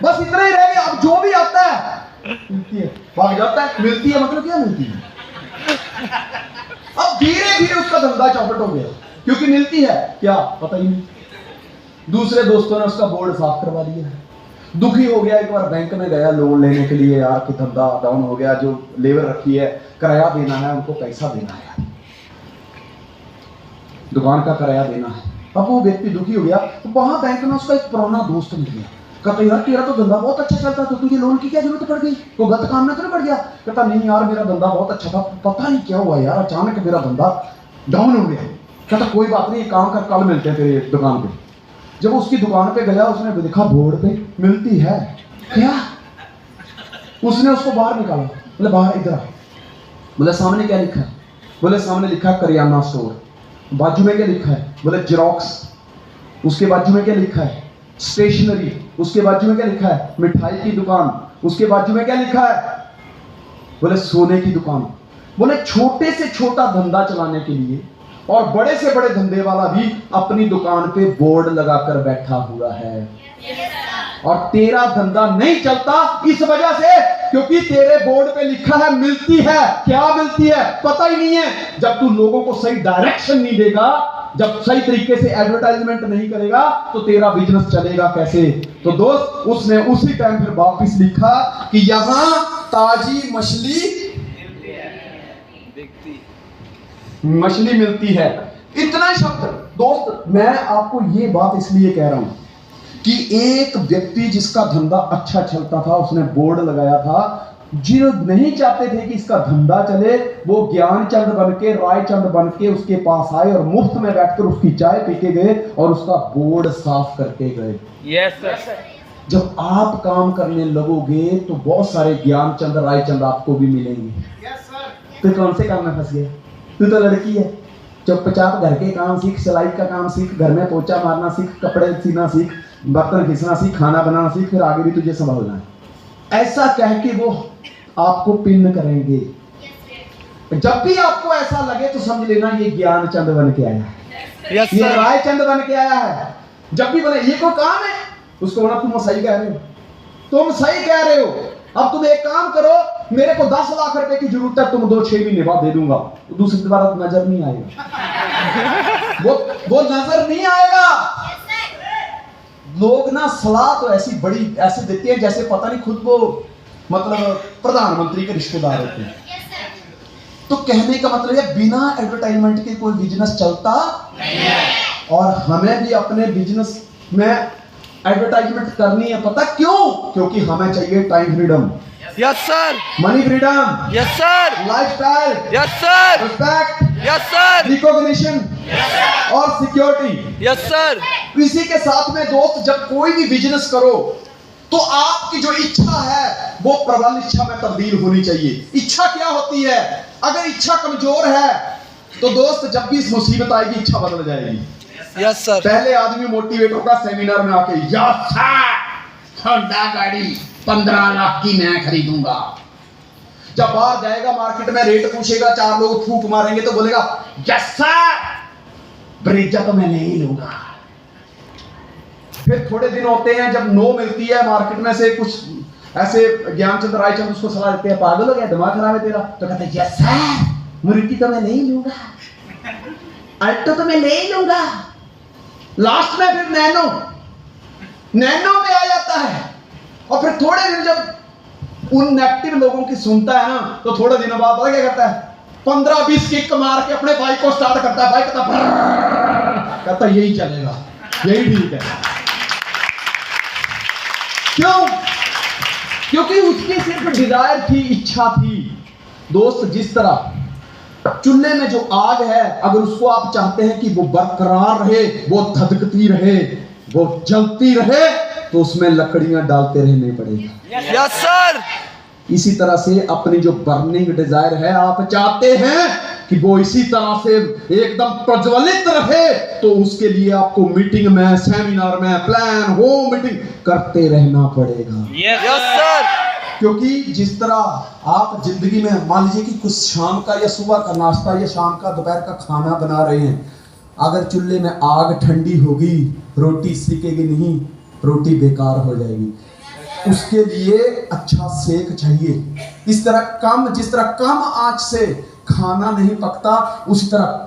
बस इतना ही रह गया। अब जो भी आता है मिलती है, भाग जाता है। मिलती है मतलब क्या? मिलती है। अब धीरे धीरे उसका धंधा चौपट हो गया, क्योंकि मिलती है क्या पता ही नहीं। दूसरे दोस्तों ने उसका बोर्ड साफ करवा दिया, दुखी हो गया। एक बार बैंक में गया लोन लेने के लिए, यार कि धंधा डाउन हो गया, जो लेबर रखी है किराया देना है, उनको पैसा देना है, दुकान का किराया देना है। अब वो व्यक्ति दुखी हो गया, तो वहां बैंक में उसका एक पुराना दोस्त मिल गया। कहता यार तेरा तो धंधा बहुत अच्छा चलता, तो तुझे लोन की क्या जरूरत पड़ गई? तो गलत काम में तो नहीं पड़ गया? कहता नहीं यार मेरा धंधा बहुत अच्छा था, पता नहीं क्या हुआ यार, अचानक मेरा धंधा डाउन हो गया। कहता कोई बात नहीं, काम कर, कल मिलते हैं तेरे दुकान पे। जब उसकी दुकान पे गया, उसने देखा बोर्ड पे मिलती है। क्या? उसने उसको बाहर निकाला, बोले बाहर इधर आ। बोले सामने क्या लिखा है? बोले सामने लिखा है करियाना स्टोर। बाजू में क्या लिखा है? बोले जेरोक्स। उसके बाजू में क्या लिखा है? स्टेशनरी। उसके बाजू में क्या लिखा है? मिठाई की दुकान। उसके बाजू में क्या लिखा है? बोले सोने की दुकान। बोले छोटे से छोटा धंधा चलाने के लिए और बड़े से बड़े धंधे वाला भी अपनी दुकान पे बोर्ड लगाकर बैठा हुआ है, और तेरा धंधा नहीं चलता इस वजह से क्योंकि तेरे बोर्ड पे लिखा है मिलती है। क्या मिलती है पता ही नहीं है। जब तू लोगों को सही डायरेक्शन नहीं देगा, जब सही तरीके से एडवर्टाइजमेंट नहीं करेगा, तो तेरा बिजनेस चलेगा कैसे? तो दोस्त, उसने उसी टाइम फिर वापस लिखा कि यहां ताजी मछली मछली मिलती है। इतना शब्द दोस्त, मैं आपको ये बात इसलिए कह रहा हूं कि एक व्यक्ति जिसका धंधा अच्छा चलता था, उसने बोर्ड लगाया था, जो नहीं चाहते थे कि इसका धंधा चले, वो ज्ञानचंद बन के, रायचंद बन के उसके पास आए और मुफ्त में बैठकर उसकी चाय पी के गए और उसका बोर्ड साफ करके गए। Yes sir. जब आप काम करने लगोगे तो बहुत सारे ज्ञानचंद, रायचंद आपको भी मिलेंगे। तो कौन से काम में फंस गया? तू तो लड़की है, चुपचाप घर के काम सीख, सिलाई का काम सीख, घर में पोछा मारना सीख, कपड़े सीना सीख, बर्तन घिसना सीख, खाना बनाना सीख, फिर आगे भी तुझे संभालना है। ऐसा कह के वो आपको पिन करेंगे। जब भी आपको ऐसा लगे तो समझ लेना ये ज्ञानचंद बन के आया है, यस ये सर। रायचंद बन के आया है। जब भी बने, ये कोई काम है, उसको बोला तुम सही कह रहे हो, तुम सही कह रहे हो। अब तुम एक काम करो, मेरे को 10 लाख रुपए की जरूरत है, तुम 2-6 महीने बाद दे दूंगा। तो दूसरी बार नजर नहीं आएगा, वो नजर नहीं आएगा। लोग ना सलाह तो ऐसी बड़ी ऐसे देते हैं जैसे पता नहीं खुद वो मतलब प्रधानमंत्री के रिश्तेदार होते हैं। तो कहने का मतलब है बिना एडवर्टाइजमेंट के कोई बिजनेस चलता नहीं है। और हमें भी अपने बिजनेस में एडवर्टाइजमेंट करनी है। पता क्यों? क्योंकि हमें चाहिए time freedom, yes sir. Money freedom, yes sir. Lifestyle, yes sir. Respect, yes sir. Recognition और सिक्योरिटी। Yes sir. इसी के साथ में दोस्त, जब कोई भी बिजनेस करो तो आपकी जो इच्छा है वो प्रबल इच्छा में तब्दील होनी चाहिए। इच्छा क्या होती है? अगर इच्छा कमजोर है तो दोस्त जब भी इस मुसीबत आएगी इच्छा बदल जाएगी। Yes sir. पहले आदमी मोटिवेटर का सेमिनार में आके यस सर, होंडा गाड़ी 15 लाख की मैं खरीदूंगा। जब बाहर जाएगा मार्केट में, रेट पूछेगा, 4 लोग फूक मारेंगे तो बोलेगा यस सर, ब्रेजा तो मैं नहीं लूंगा। फिर थोड़े दिन होते हैं जब नो मिलती है मार्केट में से, कुछ ऐसे ज्ञानचंद, रायचंद उसको सलाह देते हैं, पागल हो गया, दिमाग खराब है तेरा। तो कहते हैं यस सर, मुर्गी तो मैं नहीं लूंगा, अल्टो तो मैं नहीं लूंगा। लास्ट में फिर नैनो पे आ जाता है। और फिर थोड़े दिन जब उन नेगेटिव लोगों की सुनता है ना, तो थोड़े दिनों बाद पता क्या करता है? 15-20 किक मार के अपने बाइक को स्टार्ट करता है। बाइक कहता यही चलेगा, यही ठीक है। क्यों? क्योंकि उसकी सिर्फ डिजायर थी, इच्छा थी। दोस्त, जिस तरह चूल्हे में जो आग है, अगर उसको आप चाहते हैं कि वो बरकरार रहे, वो धधकती रहे, वो जलती रहे, तो उसमें लकड़ियां डालते रहने पड़ेगा। Yes sir. इसी तरह से अपनी जो बर्निंग डिजायर है, आप चाहते हैं कि वो इसी तरह से एकदम प्रज्वलित रहे, तो उसके लिए आपको मीटिंग में, सेमिनार में, प्लान, होम मीटिंग करते रहना पड़ेगा। Yes sir. क्योंकि जिस तरह आप जिंदगी में मान लीजिए कि कुछ शाम का या सुबह का नाश्ता या शाम का दोपहर का खाना बना रहे हैं, अगर चूल्हे में आग ठंडी होगी, रोटी सीखेगी नहीं, रोटी बेकार हो जाएगी। उसके लिए अच्छा सेक चाहिए। इस तरह जिस तरह कम आंच से खाना नहीं पकता, उसी तरह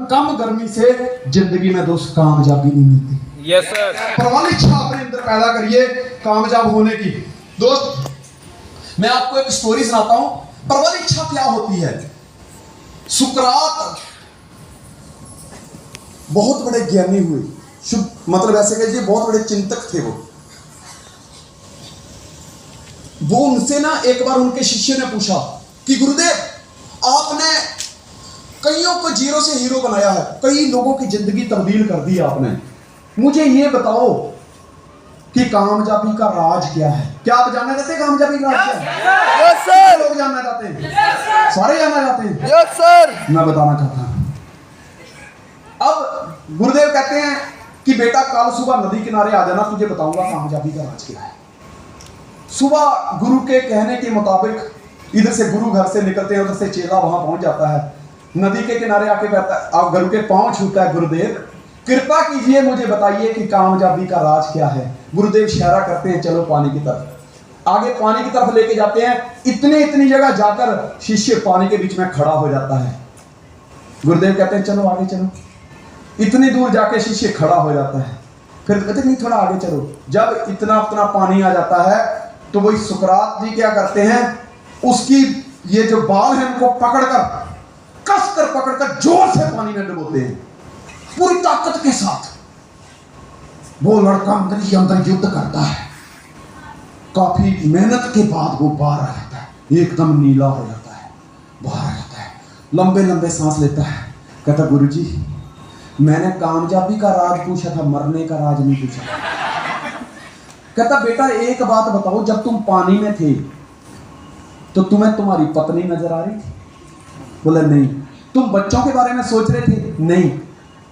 कम गर्मी से जिंदगी में दोस्त कामयाबी नहीं मिलती। Yes sir. प्रबल इच्छा अपने अंदर पैदा करिए कामयाब होने की। दोस्त, मैं आपको एक स्टोरी सुनाता हूं। प्रबल इच्छा क्या होती है? सुकरात बहुत बड़े ज्ञानी हुए, मतलब ऐसे कहिए बहुत बड़े चिंतक थे वो उनसे ना एक बार उनके शिष्य ने पूछा कि गुरुदेव, आपने कईयों को जीरो से हीरो बनाया है, कई लोगों की जिंदगी तब्दील कर दी आपने, मुझे ये बताओ कि कामयाबी का राज क्या है? क्या आप जानना चाहते हैं कामयाबी का राज क्या है? Yes sir. लोग जानना चाहते हैं, सारे जानना चाहते हैं। Yes sir. मैं बताना चाहता हूं। अब गुरुदेव कहते हैं कि बेटा कल सुबह नदी किनारे आ जाना, तुझे बताऊंगा कामयाबी का राज क्या है। सुबह गुरु के कहने के मुताबिक इधर से गुरु घर से निकलते हैं, उधर से चेला वहां पहुंच जाता है, नदी के किनारे आके कहता है, अब गुरु के पांव छूता है, गुरुदेव कृपा कीजिए मुझे बताइए कि कामयाबी का राज क्या है। गुरुदेव इशारा करते हैं, चलो पानी की तरफ। आगे पानी की तरफ लेके जाते हैं, इतनी जगह जाकर शिष्य पानी के बीच में खड़ा हो जाता है। गुरुदेव कहते हैं चलो आगे चलो। इतनी दूर जाके शिष्य खड़ा हो जाता है, फिर कहते नहीं थोड़ा आगे चलो। जब इतना पानी आ जाता है तो वही सुकरात जी क्या करते हैं, उसकी ये जो बाल है उनको पकड़कर कस कर पकड़कर जोर से पानी में डुबोते हैं, पूरी ताकत के साथ। वो लड़का अंदर ही अंदर युद्ध करता है। काफी मेहनत के बाद वो बाहर आ जाता है, एकदम नीला हो जाता है, बाहर आ जाता है, लंबे लंबे सांस लेता है। कहता गुरुजी, मैंने कामयाबी का राज पूछा था, मरने का राज नहीं पूछा। कहता बेटा एक बात बताओ, जब तुम पानी में थे तो तुम्हें तुम्हारी पत्नी नजर आ रही थी? बोला नहीं। तुम बच्चों के बारे में सोच रहे थे? नहीं।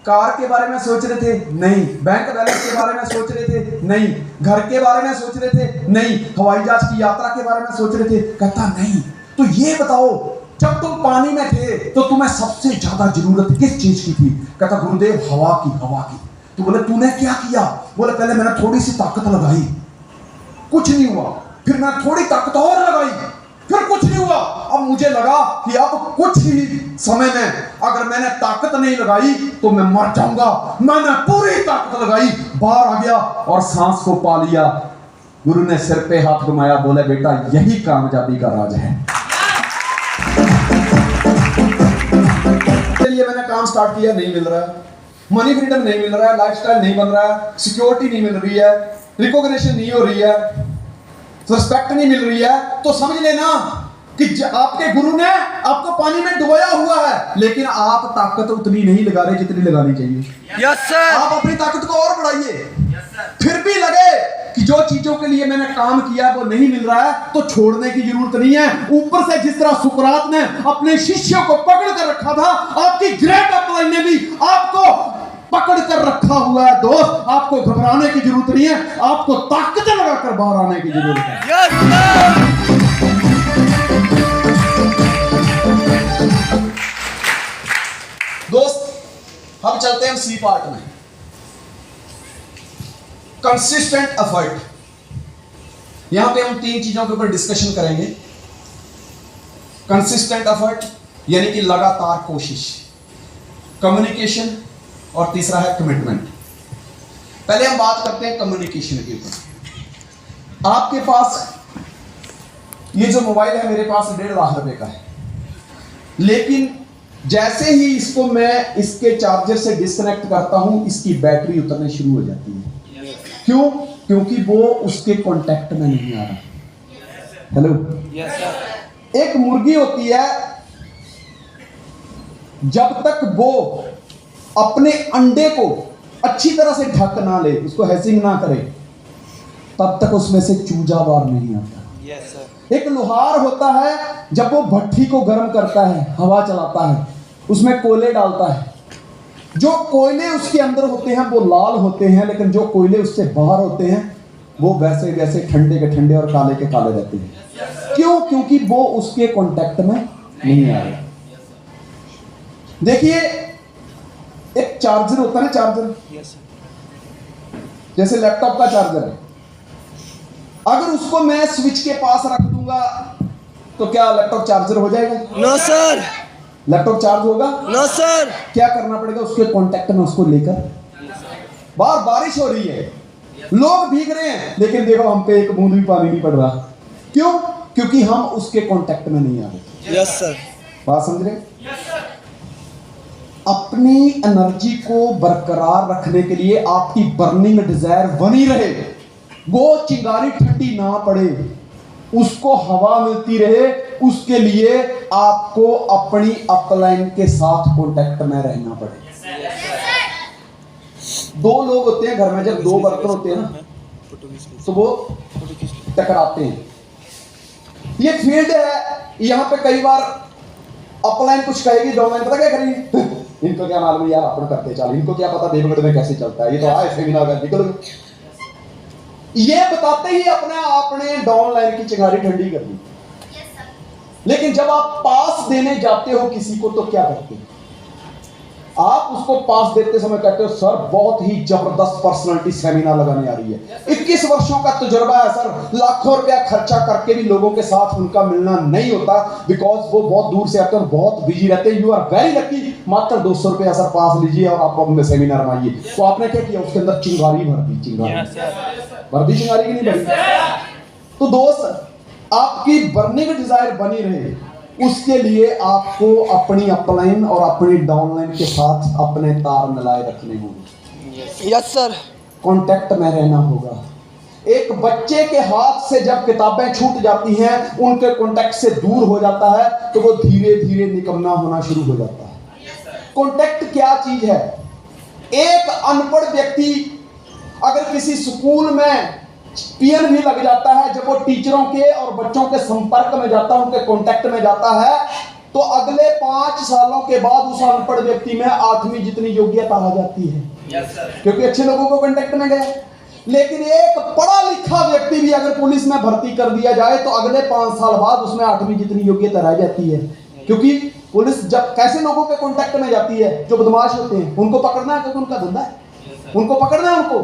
कार के बारे में सोच रहे थे? नहीं। बैंक बैलेंस के बारे में सोच रहे थे? नहीं। घर के बारे में सोच रहे थे? नहीं। हवाई जहाज की यात्रा के बारे में सोच रहे थे? कहता नहीं। तो ये बताओ, जब तुम पानी में थे तो तुम्हें सबसे ज्यादा जरूरत किस चीज की थी? कहता गुरुदेव हवा की, हवा की। तो बोले तूने क्या किया? बोले पहले मैंने थोड़ी सी ताकत लगाई, कुछ नहीं हुआ। फिर मैं थोड़ी ताकत और लगाई, फिर कुछ नहीं हुआ। अब मुझे लगा कि अब कुछ ही समय में अगर मैंने ताकत नहीं लगाई तो मैं मर जाऊंगा। मैंने पूरी ताकत लगाई, बाहर आ गया और सांस को पा लिया। गुरु ने सिर पे हाथ घुमाया, बोले बेटा यही कामयाबी का राज है। चलिए मैंने काम स्टार्ट किया, नहीं मिल रहा है, मनी फ्रीडम नहीं मिल रहा है, लाइफस्टाइल नहीं बन रहा है, सिक्योरिटी नहीं मिल रही है, रिकॉग्निशन नहीं हो रही है, रिस्पेक्ट नहीं मिल रही है, तो समझ लेना कि आपके गुरु ने आपको पानी में डुबाया हुआ है, लेकिन आप ताकत उतनी नहीं लगा रहे जितनी लगानी चाहिए। Yes sir. आप अपनी ताकत को और बढ़ाइए। फिर भी लगे कि जो चीजों के लिए मैंने काम किया वो नहीं मिल रहा है, तो छोड़ने की जरूरत नहीं है। ऊपर से जिस तरह सुकरात ने अपने शिष्यों को पकड़ कर रखा था, आपकी ग्रेट अपलाइन ने भी आपको पकड़ कर रखा हुआ है। दोस्त, आपको घबराने की जरूरत नहीं है, आपको ताकत लगाकर बाहर आने की जरूरत है। Yes sir. दोस्त, हम चलते हैं सी पार्ट में, कंसिस्टेंट एफर्ट। यहां पे हम तीन चीजों के ऊपर डिस्कशन करेंगे। कंसिस्टेंट एफर्ट यानी कि लगातार कोशिश, कम्युनिकेशन, और तीसरा है कमिटमेंट। पहले हम बात करते हैं कम्युनिकेशन के ऊपर। आपके पास ये जो मोबाइल है मेरे पास 1.5 लाख रुपए का है, लेकिन जैसे ही इसको मैं इसके चार्जर से डिस्कनेक्ट करता हूं, इसकी बैटरी उतरनी शुरू हो जाती है। क्यों? क्योंकि वो उसके कांटेक्ट में नहीं आ रहा। हेलो, एक मुर्गी होती है, जब तक वो अपने अंडे को अच्छी तरह से ढक ना ले, उसको हैचिंग ना करे, तब तक उसमें से चूजा बाहर नहीं आता। एक लोहार होता है, जब वो भट्ठी को गर्म करता है, हवा चलाता है, उसमें कोयले डालता है, जो कोयले उसके अंदर होते हैं वो लाल होते हैं, लेकिन जो कोयले उससे बाहर होते हैं वो वैसे वैसे ठंडे के ठंडे और काले के काले रहते हैं। क्यों? क्योंकि वो उसके कांटेक्ट में नहीं आ रहे। देखिए, एक चार्जर होता है ना, चार्जर जैसे लैपटॉप का चार्जर है, अगर उसको मैं स्विच के पास रख दूंगा तो क्या लैपटॉप चार्जर हो जाएगा? No sir. लैपटॉप चार्ज होगा? No sir. क्या करना पड़ेगा? उसके कांटेक्ट में उसको लेकर, बाहर बारिश हो रही है, लोग भीग रहे हैं, लेकिन देखो हम पे एक बूंद भी पानी नहीं पड़ रहा। क्यों? क्योंकि हम उसके कांटेक्ट में नहीं आ रहे। Yes sir. बात समझ रहे? अपनी एनर्जी को बरकरार रखने के लिए आपकी बर्निंग डिजायर बनी रहे, वो चिंगारी ठंडी ना पड़े, उसको हवा मिलती रहे, उसके लिए आपको अपनी अपलाइन के साथ कांटेक्ट में रहना पड़े। दो लोग होते हैं घर में, जब दो बर्तन होते हैं ना, तो वो टकराते हैं। ये फील्ड है, यहां पे कई बार अपलाइन कुछ कहेगी, डाउनलाइन पता क्या करेगी? इनको क्या मालूम यार, अपन करते चल, इनको क्या पता देवगढ़ में कैसे चलता है, ये तो आए सेमिनार कर निकल। ये बताते ही अपने आपने डाउनलाइन की चिंगारी ठंडी कर दी। लेकिन जब आप पास देने जाते हो किसी को तो क्या करते हो? आप उसको पास देते समय कहते हो सर बहुत ही जबरदस्त पर्सनालिटी सेमिनार लगाने आ रही है, 21 वर्षों का तजुर्बा है सर, लाखों रुपया खर्चा करके भी लोगों के साथ उनका मिलना नहीं होता, बिकॉज वो बहुत दूर से आते हैं और बहुत बिजी रहते हैं। यू आर वेरी लकी, मात्र 200 रुपया सर पास लीजिए और आप अपने सेमिनार में आइए। तो आपने क्या किया? उसके अंदर चिंगारी भर दी। चिंगारी भर दी, चिंगारी की नहीं भरी। तो दोस्त, आपकी बर्निंग डिजायर बनी रहे, उसके लिए आपको अपनी अपलाइन और अपनी डाउनलाइन के साथ अपने तार मिलाए रखने होंगे। Yes sir. कांटेक्ट में रहना होगा। एक बच्चे के हाथ से जब किताबें छूट जाती हैं, उनके कांटेक्ट से दूर हो जाता है, तो वो धीरे धीरे निकम्मा होना शुरू हो जाता है। कांटेक्ट क्या चीज है? एक अनपढ़ व्यक्ति अगर किसी स्कूल में पीएन भी लग जाता है, जब वो टीचरों के और बच्चों के संपर्क में जाता है, उनके कांटेक्ट में जाता है, तो अगले 5 सालों के बाद उस अनपढ़ व्यक्ति में 8वीं जितनी योग्यता आ जाती है। क्योंकि अच्छे लोगों को कांटेक्ट में गए। लेकिन एक पढ़ा लिखा व्यक्ति भी अगर पुलिस में भर्ती कर दिया जाए, तो अगले 5 साल बाद उसमें 8वीं जितनी योग्यता रह जाती है। क्योंकि पुलिस जब कैसे लोगों के कांटेक्ट में जाती है, जो बदमाश होते हैं, उनको पकड़ना है, क्योंकि उनका धंधा है, उनको पकड़ना है उनको।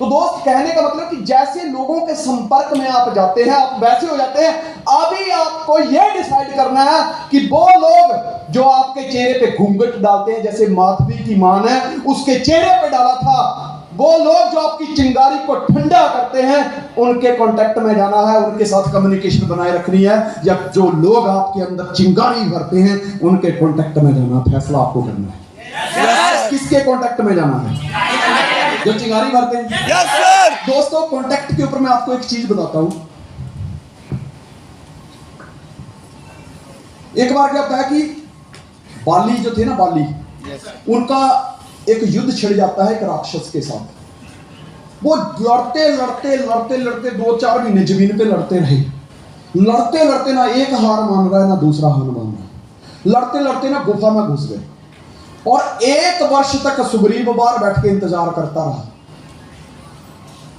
तो दोस्त, कहने का मतलब कि जैसे लोगों के संपर्क में आप जाते हैं, आप वैसे हो जाते हैं। अभी आपको यह डिसाइड करना है कि वो लोग जो आपके चेहरे पे घूंघट डालते हैं, जैसे माधवी की मां ने उसके चेहरे पे डाला था, वो लोग जो आपकी चिंगारी को ठंडा करते हैं, उनके कांटेक्ट में जाना है, उनके साथ कम्युनिकेशन बनाए रखनी है। या जो लोग आपके अंदर चिंगारी भरते हैं, उनके कांटेक्ट में जाना, फैसला आपको करना है। किसके कांटेक्ट में जाना है? जो चिंगारी भरते हैं। Yes sir. दोस्तों, कांटेक्ट के ऊपर मैं आपको एक चीज बताता हूं। एक बार क्या होता है कि बाली जो थे ना, बाली, उनका एक युद्ध छिड़ जाता है एक राक्षस के साथ। वो लड़ते लड़ते लड़ते लड़ते 2-4 महीने जमीन पे लड़ते रहे। लड़ते लड़ते ना एक हार मान रहा है, ना दूसरा हार मान रहा है। लड़ते लड़ते ना गुफा में घुस गए, और 1 वर्ष तक सुग्रीव बाहर बैठ के इंतजार करता रहा।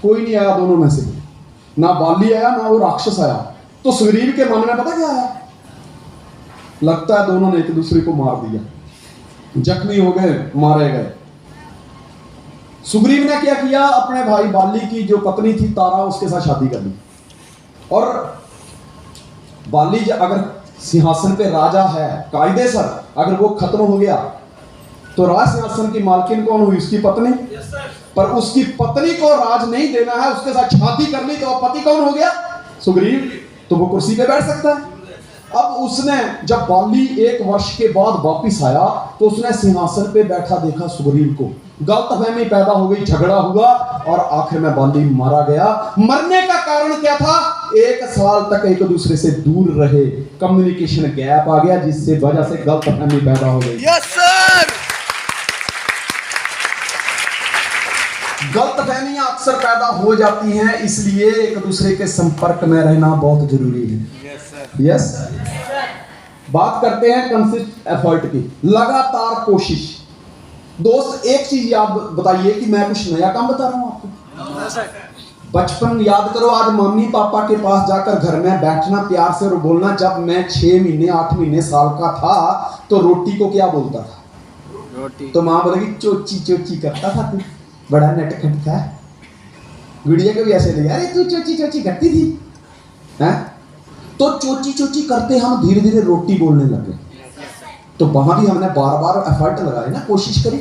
कोई नहीं आया दोनों में से, ना बाली आया ना वो राक्षस आया। तो सुग्रीव के मन में पता क्या आया? लगता है दोनों ने एक दूसरे को मार दिया, जख्मी हो गए, मारे गए। सुग्रीव ने क्या किया? अपने भाई बाली की जो पत्नी थी तारा, उसके साथ शादी कर ली। और बाली अगर सिंहासन पे राजा है, कायदे सर अगर वो खत्म हो गया, तो राज सिंहासन की मालकिन कौन हुई? उसकी पत्नी। पर उसकी पत्नी को राज नहीं देना है, उसके साथ शादी कर ली, तो पति कौन हो गया? सुग्रीव। तो वो कुर्सी पे बैठ सकता है। अब उसने जब बाली 1 वर्ष के बाद वापिस आया, तो उसने सिंहासन पे बैठा देखा सुग्रीव को। गलतफहमी पैदा हो गई, झगड़ा हुआ, और आखिर में बाली मारा गया। मरने का कारण क्या था? 1 साल तक एक दूसरे से दूर रहे, कम्युनिकेशन गैप आ गया, जिससे वजह से गलतफहमी पैदा हो गई। Yes sir. गलतफहमियां अक्सर पैदा हो जाती हैं, इसलिए एक दूसरे के संपर्क में रहना बहुत जरूरी है। यस। बात करते हैं कंसिस्ट एफर्ट की, लगातार कोशिश। दोस्त, एक चीज याद बताइए कि मैं कुछ नया काम बता रहा हूं आपको। बचपन याद करो, आज मम्मी पापा के पास जाकर घर में बैठना, प्यार से और बोलना। जब मैं 6 महीने 8 महीने साल का था, तो रोटी को क्या बोलता था? रोटी। तो माँ बोलेगी चोची चोची करता था तू, बड़ा नटखट था। गुड़िया को भी ऐसे लगे, अरे तू चोची चोची करती थी, हैं? तो चोची चोची करते हम धीरे धीरे रोटी बोलने लगे। तो वहां भी हमने बार बार एफर्ट लगाए ना, कोशिश करी।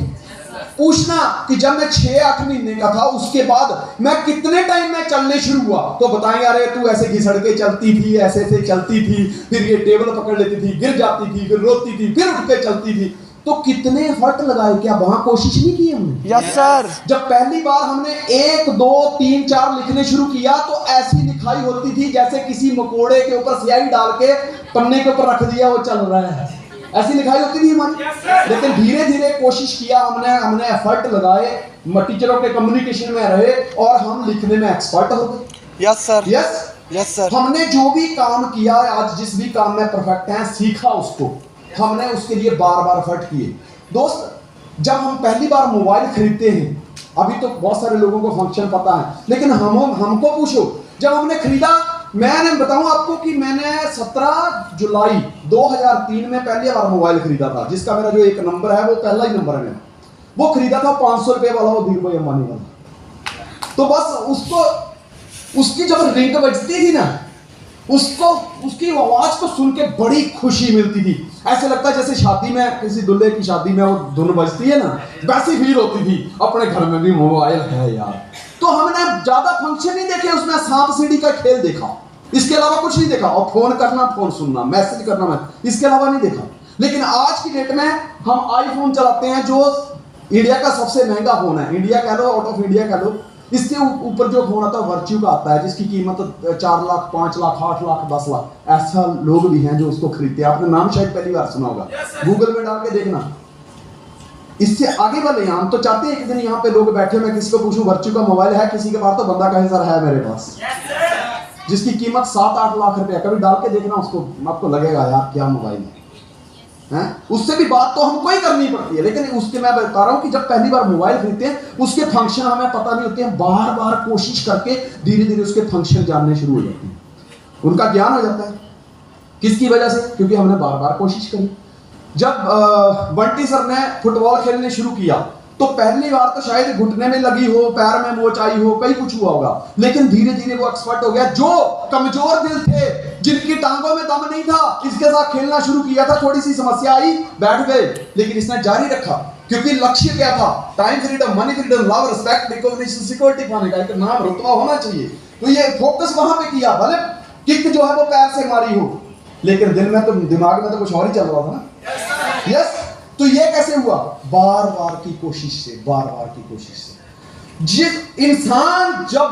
पूछना कि जब मैं 6-8 महीने का था, उसके बाद मैं कितने टाइम में चलने शुरू हुआ, तो बताएंगे अरे तू ऐसे घिसड़ के चलती थी, ऐसे से चलती थी, फिर ये टेबल पकड़ लेती थी, गिर जाती थी, फिर रोती थी, फिर उठ के चलती थी। तो कितने एफर्ट लगाए, क्या वहां कोशिश नहीं की हमने? Yes sir. जब पहली बार हमने 1, 2, 3, 4 लिखने शुरू किया, तो ऐसी लिखाई होती थी जैसे किसी मकोड़े के ऊपर स्याही डाल के पन्ने के ऊपर रख दिया, वो चल रहा है, ऐसी लिखाई होती थी हमारी। लेकिन धीरे धीरे कोशिश किया हमने एफर्ट लगाए, टीचरों के कम्युनिकेशन में रहे, और हम लिखने में एक्सपर्ट हो गए। Yes sir. Yes. Yes sir. हमने जो भी काम किया, आज जिस भी काम में परफेक्ट हैं, सीखा उसको, हमने उसके लिए बार बार एफर्ट किए। दोस्त, जब हम पहली बार मोबाइल खरीदते हैं, अभी तो बहुत सारे लोगों को फंक्शन पता है, लेकिन हमको पूछो, जब हमने खरीदा, मैंने बताऊं आपको कि मैंने 17 जुलाई 2003 में पहली बार मोबाइल खरीदा था, जिसका मेरा जो एक नंबर है वो पहला ही नंबर है मेरा। वो खरीदा था 500 रुपए वाला, वो धीरू भाई अंबानी वाला। तो बस उसको, उसकी जब रिंग बजती थी ना, उसको, उसकी आवाज को सुन के बड़ी खुशी मिलती थी। ऐसे लगता है जैसे शादी में, किसी दूल्हे की शादी में वो धुन बजती है ना, वैसी फील होती थी। अपने घर में भी मोबाइल है यार। तो हमने ज्यादा फंक्शन नहीं देखे, उसमें सांप सीढ़ी का खेल देखा। इसके अलावा कुछ नहीं देखा। और फोन करना, फोन सुनना, मैसेज करना, इसके अलावा नहीं देखा। लेकिन आज की डेट में हम आईफोन चलाते हैं, जो इंडिया का सबसे महंगा फोन है। इंडिया कह लो, आउट ऑफ इंडिया कह लो, इसके ऊपर जो फोन आता है वर्च्यू का आता है, जिसकी कीमत 4 लाख, 5 लाख, 8 लाख, 10 लाख। ऐसा लोग भी हैं जो उसको खरीदते हैं। आपने नाम शायद पहली बार सुना होगा, गूगल में डाल के देखना। इससे आगे वाले हम तो चाहते हैं कि दिन यहाँ पे लोग बैठे, मैं किसी को पूछूं वर्च्यू का मोबाइल है किसी के पास, तो बंदा कहे सर है मेरे पास, जिसकी कीमत 7-8 लाख रुपया। कभी डाल के देखना उसको, आपको लगेगा यार क्या मोबाइल है। उससे भी बात तो हमको ही करनी पड़ती है। लेकिन उसके मैं बता रहा हूं कि जब पहली बार मोबाइल खरीदते हैं, उसके फंक्शन हमें पता नहीं होते हैं। बार बार कोशिश करके धीरे धीरे उसके फंक्शन जानने शुरू हो जाते हैं, उनका ज्ञान हो जाता है। किसकी वजह से? क्योंकि हमने बार बार कोशिश करी। जब बंटी सर ने फुटबॉल खेलने शुरू किया तो पहली बार तो शायद घुटने में लगी हो, पैर में मोच आई हो, कई कुछ हुआ होगा। लेकिन धीरे धीरे वो एक्सपर्ट हो गया। जो कमजोर दिल थे, जिनकी टांगों में दम नहीं था, इसके साथ खेलना शुरू किया था। थोड़ी सी समस्या आई, बैठ गए, लेकिन इसने जारी रखा। क्योंकि लक्ष्य क्या था? Time freedom, money freedom, love, respect, recognition, security पाने का एक नाम, रुतबा होना चाहिए। तो ये फोकस वहां पे किया। भले किक जो है वो पैर से मारी हो, लेकिन दिल में तो, दिमाग में तो कुछ और ही चल रहा था ना। यस। तो ये कैसे हुआ? बार बार की कोशिश से, बार बार की कोशिश से। जिस इंसान जब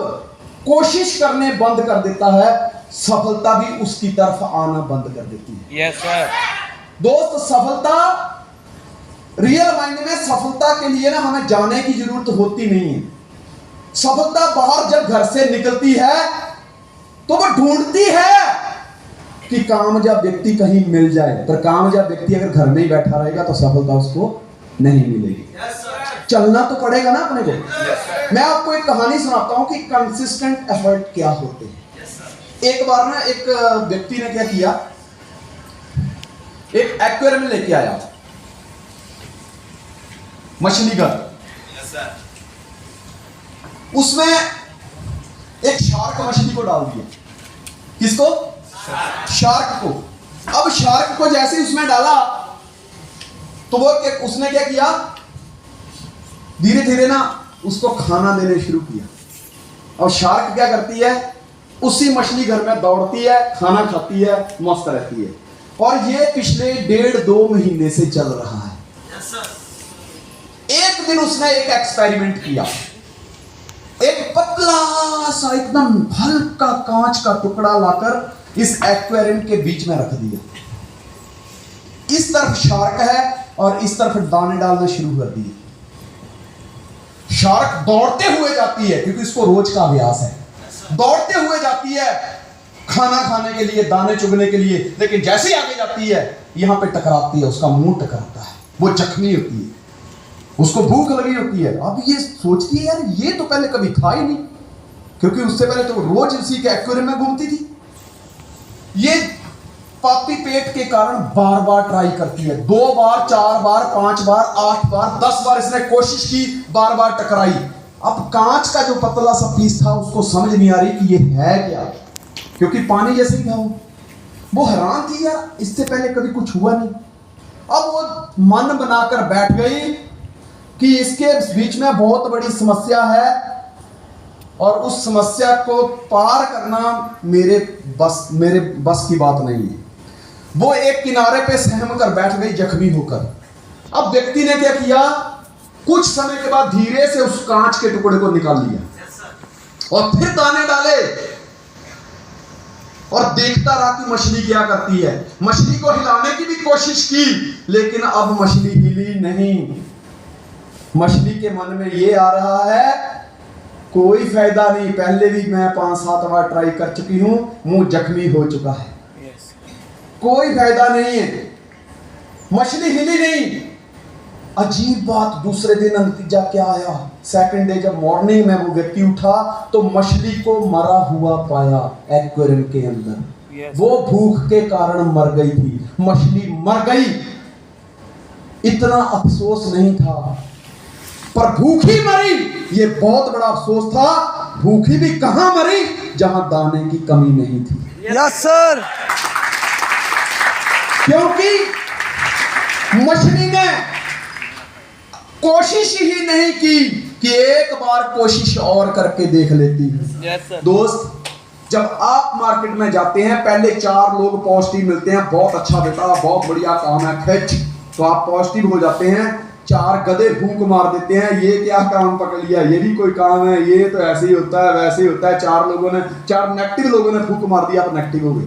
कोशिश करने बंद कर देता है, सफलता भी उसकी तरफ आना बंद कर देती है। Yes sir. दोस्त, सफलता रियल मायने में सफलता के लिए ना हमें जाने की जरूरत होती नहीं है। सफलता बाहर जब घर से निकलती है तो वो ढूंढती है कि कामयाब व्यक्ति कहीं मिल जाए। पर कामयाब व्यक्ति अगर घर में ही बैठा रहेगा तो सफलता उसको नहीं मिलेगी। चलना तो पड़ेगा ना अपने को। मैं आपको एक कहानी सुनाता हूं कि कंसिस्टेंट एफर्ट क्या होते हैं। एक बार ना एक व्यक्ति ने क्या किया, एक एक्वेरियम लेके आया, मछली घर। उसमें एक शार्क मछली को डाल दिया। किसको? शार्क को। अब शार्क को जैसे ही उसमें डाला तो वो उसने क्या किया, धीरे धीरे ना उसको खाना देने शुरू किया। और शार्क क्या करती है, उसी मछली घर में दौड़ती है, खाना खाती है, मस्त रहती है। और ये पिछले 1.5-2 महीने से चल रहा है। एक दिन उसने एक एक्सपेरिमेंट किया। एक पतला सा एकदम हल्का कांच का टुकड़ा लाकर इस एक्वेरियम के बीच में रख दिया। इस तरफ शार्क है और इस तरफ दाने डालना शुरू कर दिए। शार्क दौड़ते हुए जाती है, क्योंकि इसको रोज का अभ्यास है। दौड़ते हुए जाती है खाना खाने के लिए, दाने चुगने के लिए। लेकिन जैसे ही आगे जाती है, यहां पे टकराती है, उसका मुंह टकराता है, वो जख्मी होती है, उसको भूख लगी होती है। अब ये सोचती है यार ये तो पहले कभी था ही नहीं, क्योंकि उससे पहले तो रोज इसी के एक्वेरियम में घूमती थी। ये पापी पेट के कारण बार बार ट्राई करती है। 2 बार, 4 बार, 5 बार, 8 बार, 10 बार इसने कोशिश की, बार बार टकराई। अब कांच का जो पतला सा पीस था उसको समझ नहीं आ रही कि ये है क्या, क्योंकि पानी जैसे ही था वो हैरान थी यार, इससे पहले कभी कुछ हुआ नहीं। अब वो मन बनाकर बैठ गई कि इसके बीच में बहुत बड़ी समस्या है और उस समस्या को पार करना मेरे बस की बात नहीं है। वो एक किनारे पे सहम कर बैठ गई, जख्मी होकर। अब व्यक्ति ने क्या किया, कुछ समय के बाद धीरे से उस कांच के टुकड़े को निकाल लिया और फिर दाने डाले और देखता रहा कि मछली क्या करती है। मछली को हिलाने की भी कोशिश की, लेकिन अब मछली हिली नहीं। मछली के मन में ये आ रहा है कोई फायदा नहीं, पहले भी मैं 5-7 बार ट्राई कर चुकी हूं, मुंह जख्मी हो चुका है, कोई फायदा नहीं है। मछली हिली नहीं। अजीब बात, दूसरे दिन नतीजा क्या आया, सेकंड डे जब मॉर्निंग में वो व्यक्ति उठा तो मछली को मरा हुआ पाया एक्वेरियम के अंदर। वो भूख के कारण मर गई थी, मछली मर गई। इतना अफसोस नहीं था, पर भूखी मरी, ये बहुत बड़ा अफसोस था। भूखी भी कहां मरी, जहां दाने की कमी नहीं थी। Yes sir. क्योंकि मछली ने कोशिश ही नहीं की कि एक बार कोशिश और करके देख लेती है। Yes sir. दोस्त, जब आप मार्केट में जाते हैं पहले 4 लोग पॉजिटिव मिलते हैं, बहुत अच्छा बेटा, बहुत बढ़िया काम है, खिंच, तो आप पॉजिटिव हो जाते हैं। 4 गधे फूंक मार देते हैं, ये क्या काम पकड़ लिया, ये भी कोई काम है, ये तो ऐसे ही होता है, वैसे ही होता है। 4 नेगेटिव लोगों ने फूंक मार दिया, आप नेगेटिव हो गए।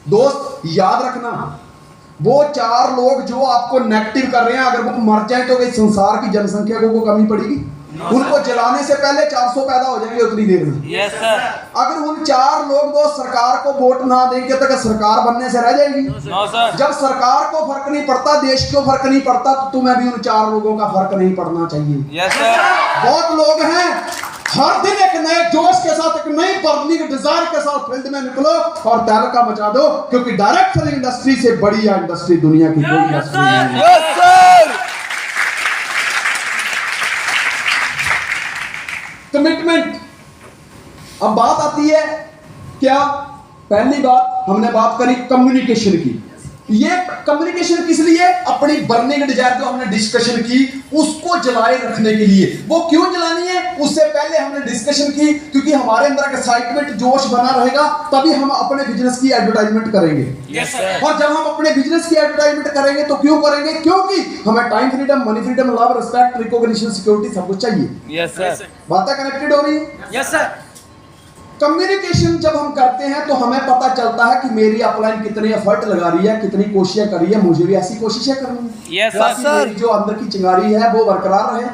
दोस्त याद रखना, वो 4 लोग जो आपको नेगेटिव कर रहे हैं, अगर वो मर जाए तो इस संसार की जनसंख्या को कमी पड़ेगी? उनको जलाने से पहले 400 पैदा हो जाएंगे उतनी देर में। Yes sir. अगर उन 4 लोग वो सरकार को वोट ना देंगे तो क्या सरकार बनने से रह जाएगी? No sir. जब सरकार को फर्क नहीं पड़ता, देश को फर्क नहीं पड़ता, तो तुम्हें भी उन 4 लोगों का फर्क नहीं पड़ना चाहिए। Yes sir. बहुत लोग हैं, हर दिन एक नए जोश के साथ, एक नई बर्निंग डिजायर के साथ फील्ड में निकलो और तहलका मचा दो, क्योंकि डायरेक्ट सेलिंग इंडस्ट्री से बड़ी इंडस्ट्री दुनिया की कोई इंडस्ट्री नहीं है। Yes sir. कमिटमेंट। अब बात आती है क्या, पहली बात हमने बात करी कम्युनिकेशन की। ये कम्युनिकेशन किस लिए? अपनी बर्निंग डिजायर जो हमने डिस्कशन की उसको जलाए रखने के लिए। वो क्यों जलानी है उससे पहले हमने डिस्कशन की, क्योंकि हमारे अंदर एक्साइटमेंट, जोश बना रहेगा, तभी हम अपने बिजनेस की एडवर्टाइजमेंट करेंगे। Yes sir. और जब हम अपने बिजनेस की एडवर्टाइजमेंट करेंगे तो क्यों करेंगे? क्योंकि हमें time freedom, money freedom, love, respect, recognition, security सब कुछ चाहिए। Yes sir. बातें कनेक्टेड हो रही है? Yes sir. कम्युनिकेशन जब हम करते हैं तो हमें पता चलता है कि मेरी अपलाइन कितनी एफर्ट लगा रही है, कितनी कोशिशें कर रही है, मुझे भी ऐसी कोशिशें करनी है। Yes, ताकि sir. मेरी जो अंदर की चिंगारी है वो बरकरार रहे,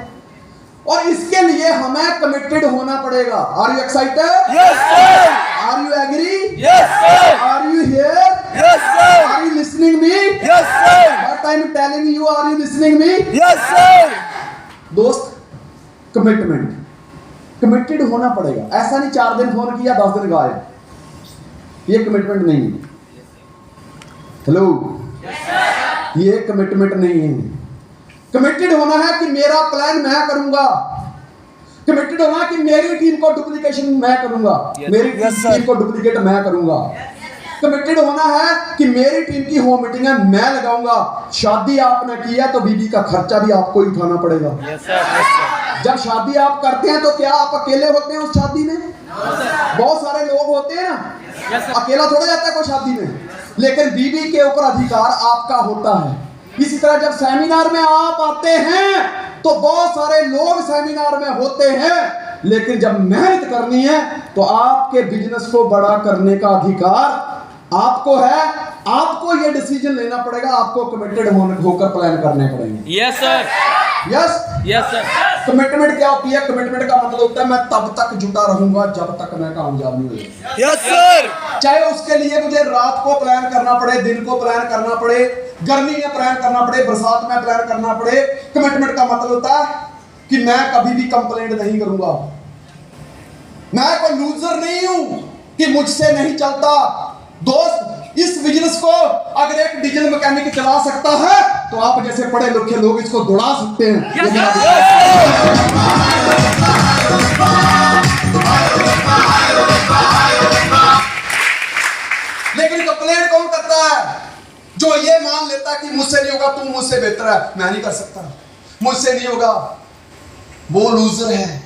और इसके लिए हमें कमिटेड होना पड़ेगा। Are you excited? Yes sir. Are you agree? Yes sir. Are you here? Yes sir. Are you listening me? Yes sir. What I am telling you, are you listening me? Yes sir. दोस्त, commitment, committed होना पड़ेगा। ऐसा नहीं 4 दिन phone किया 10 दिन गायब, ये कमिटमेंट नहीं है। हेलो, ये कमिटमेंट नहीं है। कमिटेड होना है कि मेरा प्लान मैं करूंगा, कमिटेड होना कि मेरी टीम को डुप्लीकेशन मैं करूंगा, मेरी टीम को डुप्लीकेट मैं करूंगा। कमिटेड होना है कि मेरी टीम की होम मीटिंग है मैं लगाऊंगा। शादी आपने की है तो बीवी का खर्चा भी आपको ही उठाना पड़ेगा। Yes sir. जब शादी आप करते हैं तो क्या आप अकेले होते हैं उस शादी में? बहुत सारे लोग होते हैं ना, अकेला थोड़ा जाता है कोई शादी में, लेकिन बीवी के ऊपर अधिकार आपका होता है। इसी तरह जब सेमिनार में आप आते हैं तो बहुत सारे लोग सेमिनार में होते हैं, लेकिन जब मेहनत करनी है तो आपके बिजनेस को बड़ा करने का अधिकार आपको है। आपको ये डिसीजन लेना पड़ेगा, आपको कमिटेड होकर प्लान करने पड़ेंगे। Yes sir. Yes yes sir. Commitment क्या होती है? कमिटमेंट का मतलब होता है मैं तब तक जुटा रहूंगा जब तक मैं कामयाब नहीं होगा। Yes sir. चाहे उसके लिए मुझे रात को प्लान करना पड़े, दिन को प्लान करना पड़े, गर्मी में प्लान करना पड़े, बरसात में प्लान करना पड़े। कमिटमेंट का मतलब होता है कि मैं कभी भी कंप्लेंट नहीं करूंगा, मैं कोई लूजर नहीं हूं कि मुझसे नहीं चलता। दोस्त, इस बिजनेस को अगर एक डीजल मैकेनिक चला सकता है तो आप जैसे पढ़े लिखे लोग इसको दौड़ा सकते हैं। लेकिन कंप्लेंट कौन करता है? जो ये मान लेता है कि मुझसे नहीं होगा, तू मुझसे बेहतर है, मैं नहीं कर सकता, मुझसे नहीं होगा, वो लूजर है।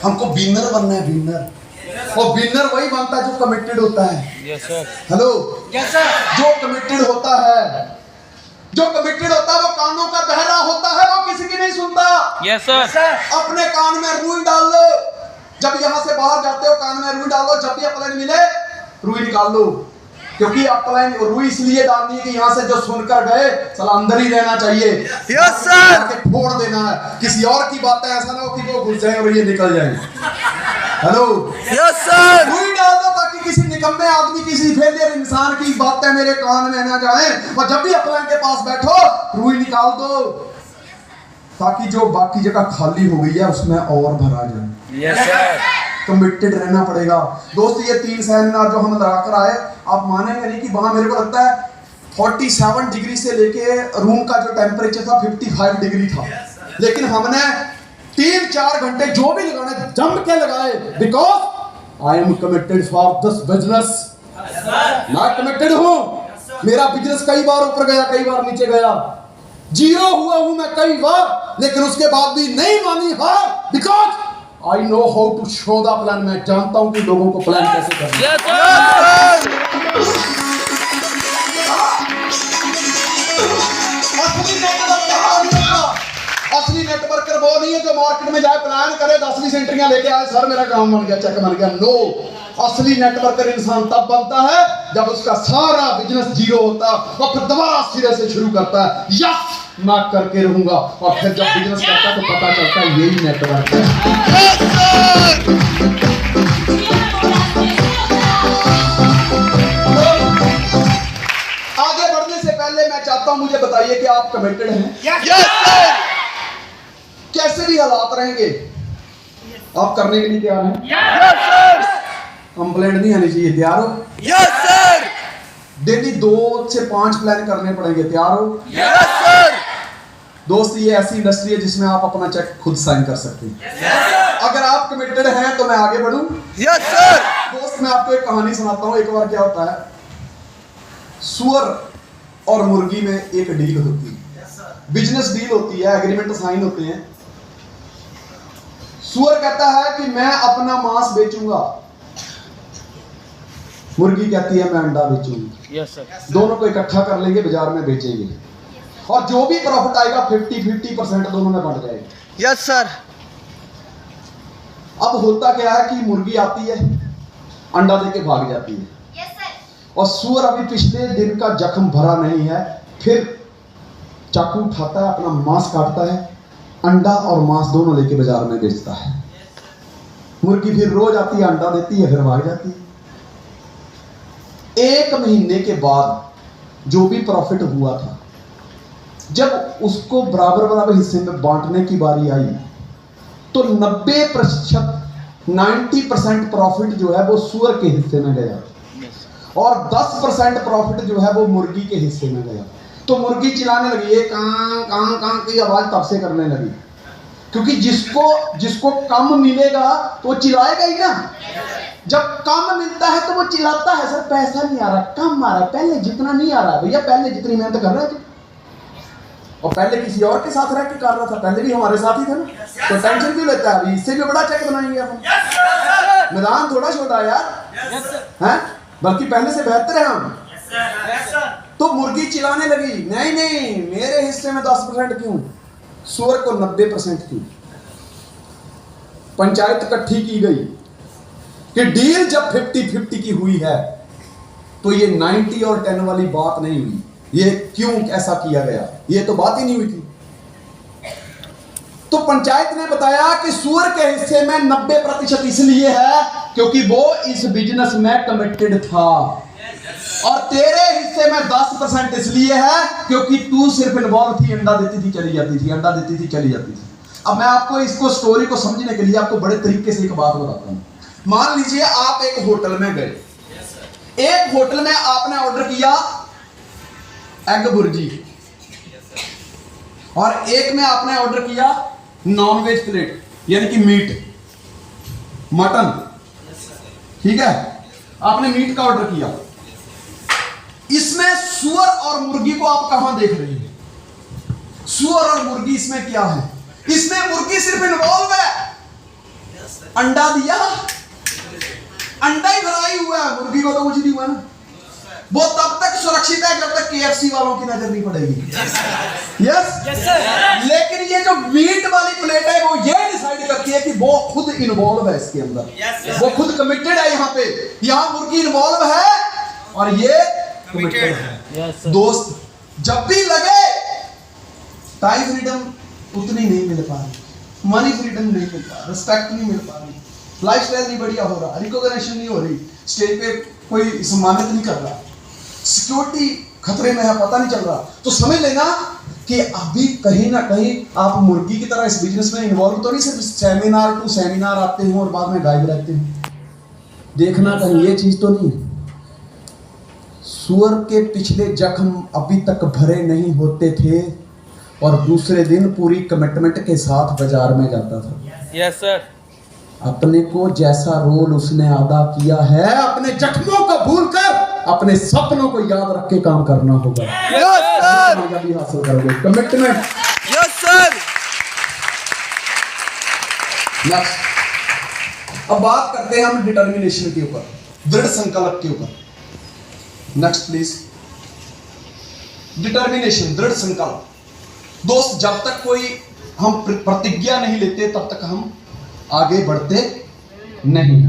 हमको विनर बनना है, विनर। और विनर वही बनता है जो कमिटेड होता है। Yes sir. Hello, yes sir. जो कमिटेड होता है, जो कमिटेड होता है वो कानों का बहरा होता है, वो किसी की नहीं सुनता। Yes sir. अपने कान में रुई डाल लो, जब यहां से बाहर जाते हो कान में रुई डालो, जब भी अपलाइन मिले रुई निकाल लो, क्योंकि अपलाइन रुई इसलिए डालनी है कि यहां से जो सुनकर गए साला अंदर ही रहना चाहिए। Yes sir. फोड़ देना है, किसी और की बातें ऐसा ना हो कि वो घुस जाए और ये निकल जाए। Hello, yes sir. रुई डाल दो ताकि किसी निकम्मे आदमी, किसी फेलियर इंसान की बातें मेरे कान में ना जाए। और जब भी अपलाइन के पास बैठो रुई निकाल दो ताकि जो बाकी जगह खाली हो गई है उसमें और भरा जाए। Yes sir. कमिटेड रहना पड़ेगा। दोस्त, ये 3 सेमिनार जो हम लगा कर आए, आप मानेंगे नहीं कि वहां मेरे को लगता है 47 डिग्री से लेके रूम का जो टेम्परेचर था 55 डिग्री था, लेकिन हमने 3-4 घंटे जो भी लगाने जम के लगाए, because I am committed for this business. मैं कमिटेड हूं। मेरा बिजनेस कई बार ऊपर गया, कई बार नीचे गया, जीरो हुआ हूं मैं कई बार, लेकिन उसके बाद भी नहीं मानी हार, because I know how to show the plan. मैं जानता हूं कि लोगों को प्लान कैसे करना है। असली नेटवर्कर वो नहीं है जो मार्केट में जाए प्लान करे 10-20 एंट्रियां लेके आए, सर मेरा काम बन गया, चेक बन गया। नो, असली नेटवर्कर इंसान तब बनता है जब उसका सारा बिजनेस जीरो होता है और फिर दोबारा सिरे से शुरू करता है। यस, मैं करके रहूंगा, और फिर जब बिजनेस करता है तो पता चलता है यही नेटवर्क है। आगे बढ़ने से पहले मैं चाहता हूं मुझे बताइए कि आप कमिटेड हैं? कैसे भी हालात रहेंगे आप करने के लिए तैयार हैं? कंप्लेंट नहीं आनी चाहिए, तैयार हो? डेली 2 से 5 प्लान करने पड़ेंगे, तैयार हो? दोस्त, ये ऐसी इंडस्ट्री है जिसमें आप अपना चेक खुद साइन कर सकते हैं। अगर आप कमिटेड हैं तो मैं आगे बढ़ूं? दोस्त, मैं आपको एक कहानी सुनाता हूं। एक बार क्या होता है, सुअर और मुर्गी में एक डील होती है, बिजनेस डील होती है, एग्रीमेंट साइन होते हैं। सुअर कहता है कि मैं अपना मांस बेचूंगा, मुर्गी कहती है मैं अंडा बेचूंगी। Yes sir. दोनों को इकट्ठा कर लेंगे, बाजार में बेचेंगे, और जो भी प्रॉफिट आएगा 50-50% दोनों में बंट जाएगा। Yes sir. अब होता क्या है कि मुर्गी आती है, अंडा देके भाग जाती है, और सुअर अभी पिछले दिन का जख्म भरा नहीं है, फिर चाकू उठाता है, अपना मांस काटता है, अंडा और मांस दोनों लेके बाजार में बेचता है। मुर्गी फिर रोज आती है, अंडा देती है, फिर भाग जाती है। 1 महीने के बाद जो भी प्रॉफिट हुआ था, जब उसको बराबर बराबर हिस्से में बांटने की बारी आई तो 90% प्रॉफिट जो है वो सुअर के हिस्से में गया, और 10% प्रॉफिट जो है वो मुर्गी के हिस्से में गया। तो मुर्गी चिल्लाने लगी, ये कां कां कां की आवाज तब से करने लगी, क्योंकि जिसको कम मिलेगा तो वो चिल्लाएगा ही ना। जब कम मिलता है तो वो चिल्लाता है, सर पैसा नहीं आ रहा, कम आ रहा है, पहले जितना नहीं आ रहा है। भैया पहले जितनी मेहनत कर रहा है, और पहले किसी और के साथ रह के कर रहा था, पहले भी हमारे साथ ही था ना, तो टेंशन क्यों लेता है? अभी इससे भी बड़ा चेक बनाएंगे अपन। मैदान थोड़ा छोटा है यार, हैं? बल्कि पहले से बेहतर है हम। तो मुर्गी चिल्लाने लगी, नहीं नहीं, मेरे हिस्से में 10% क्यों, सुअर को 90% क्यों? पंचायत इकट्ठी की गई कि डील जब 50-50 की हुई है तो ये 90 और 10 वाली बात नहीं हुई। ये क्यों ऐसा किया गया, ये तो बात ही नहीं हुई थी। तो पंचायत ने बताया कि सुअर के हिस्से में 90% इसलिए है क्योंकि वो इस बिजनेस में कमिटेड था, और तेरे हिस्से में 10% इसलिए है क्योंकि तू सिर्फ इन्वॉल्व थी, अंडा देती थी चली जाती थी, अंडा देती थी चली जाती थी। अब मैं आपको इसको स्टोरी को समझने के लिए आपको बड़े तरीके से एक बात बताता हूं। मान लीजिए आप एक होटल में गए, एक होटल में आपने ऑर्डर किया एग बुर्जी, और एक में आपने ऑर्डर किया नॉनवेज प्लेट, यानी कि मीट, मटन, ठीक है? आपने मीट का ऑर्डर किया। इसमें सुअर और मुर्गी को आप कहां देख रहे हैं? सुअर और मुर्गी इसमें क्या है? इसमें मुर्गी सिर्फ इन्वॉल्व है, अंडा दिया, अंडा ही फ्राई हुआ है, मुर्गी को तो कुछ नहीं हुआ ना। वो तब तक सुरक्षित है जब तक KFC वालों की नजर नहीं पड़ेगी। Yes sir. लेकिन ये जो मीट वाली प्लेट है वो ये डिसाइड करती है कि वो खुद इन्वॉल्व है इसके अंदर, वो खुद कमिटेड है। यहाँ पे यहाँ मुर्गी इन्वॉल्व है और ये कमिटेड है। दोस्त, जब भी लगे टाइम फ्रीडम उतनी नहीं मिल पा रही, मनी फ्रीडम नहीं मिल पा रहा, रिस्पेक्ट नहीं मिल पा रही, लाइफस्टाइल नहीं बढ़िया हो रहा, रिकॉग्निशन नहीं हो रही, स्टेज पे कोई सम्मानित नहीं कर रहा, सिक्योरिटी खतरे में है, पता नहीं चल रहा, तो समझ लेना कि अभी कहीं ना कहीं आप मुर्गी की तरह इस बिजनेस में इन्वॉल्व तो नहीं, सिर्फ सेमिनार टू सेमिनार आते हो और बाद में गायब रहते हो। देखना कहीं ये चीज तो नहीं। सुअर के पिछले जख्म अभी तक भरे नहीं होते थे और दूसरे दिन पूरी कमिटमेंट के साथ बाजार में जाता था। Yes sir. अपने को जैसा रोल उसने अदा किया है, अपने जख्मों को भूलकर अपने सपनों को याद रख के काम करना होगा। Yes sir. कामयाबी हासिल करोगे, कमिटमेंट। Yes sir. नेक्स्ट अब बात करते हैं हम डिटर्मिनेशन के ऊपर, दृढ़ संकल्प के ऊपर। Next please. डिटर्मिनेशन, दृढ़ संकल्प। दोस्त, जब तक कोई हम प्रतिज्ञा नहीं लेते तब तक हम आगे बढ़ते नहीं।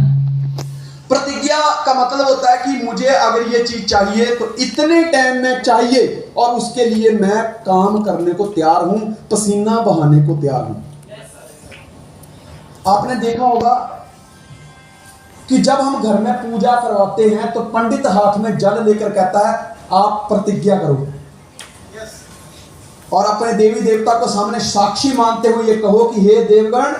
प्रतिज्ञा का मतलब होता है कि मुझे अगर ये चीज चाहिए तो इतने टाइम में चाहिए और उसके लिए मैं काम करने को तैयार हूं, पसीना बहाने को तैयार हूं। आपने देखा होगा कि जब हम घर में पूजा करवाते हैं तो पंडित हाथ में जल लेकर कहता है आप प्रतिज्ञा करो और अपने देवी देवता को सामने साक्षी मानते हुए ये कहो कि हे देवगण,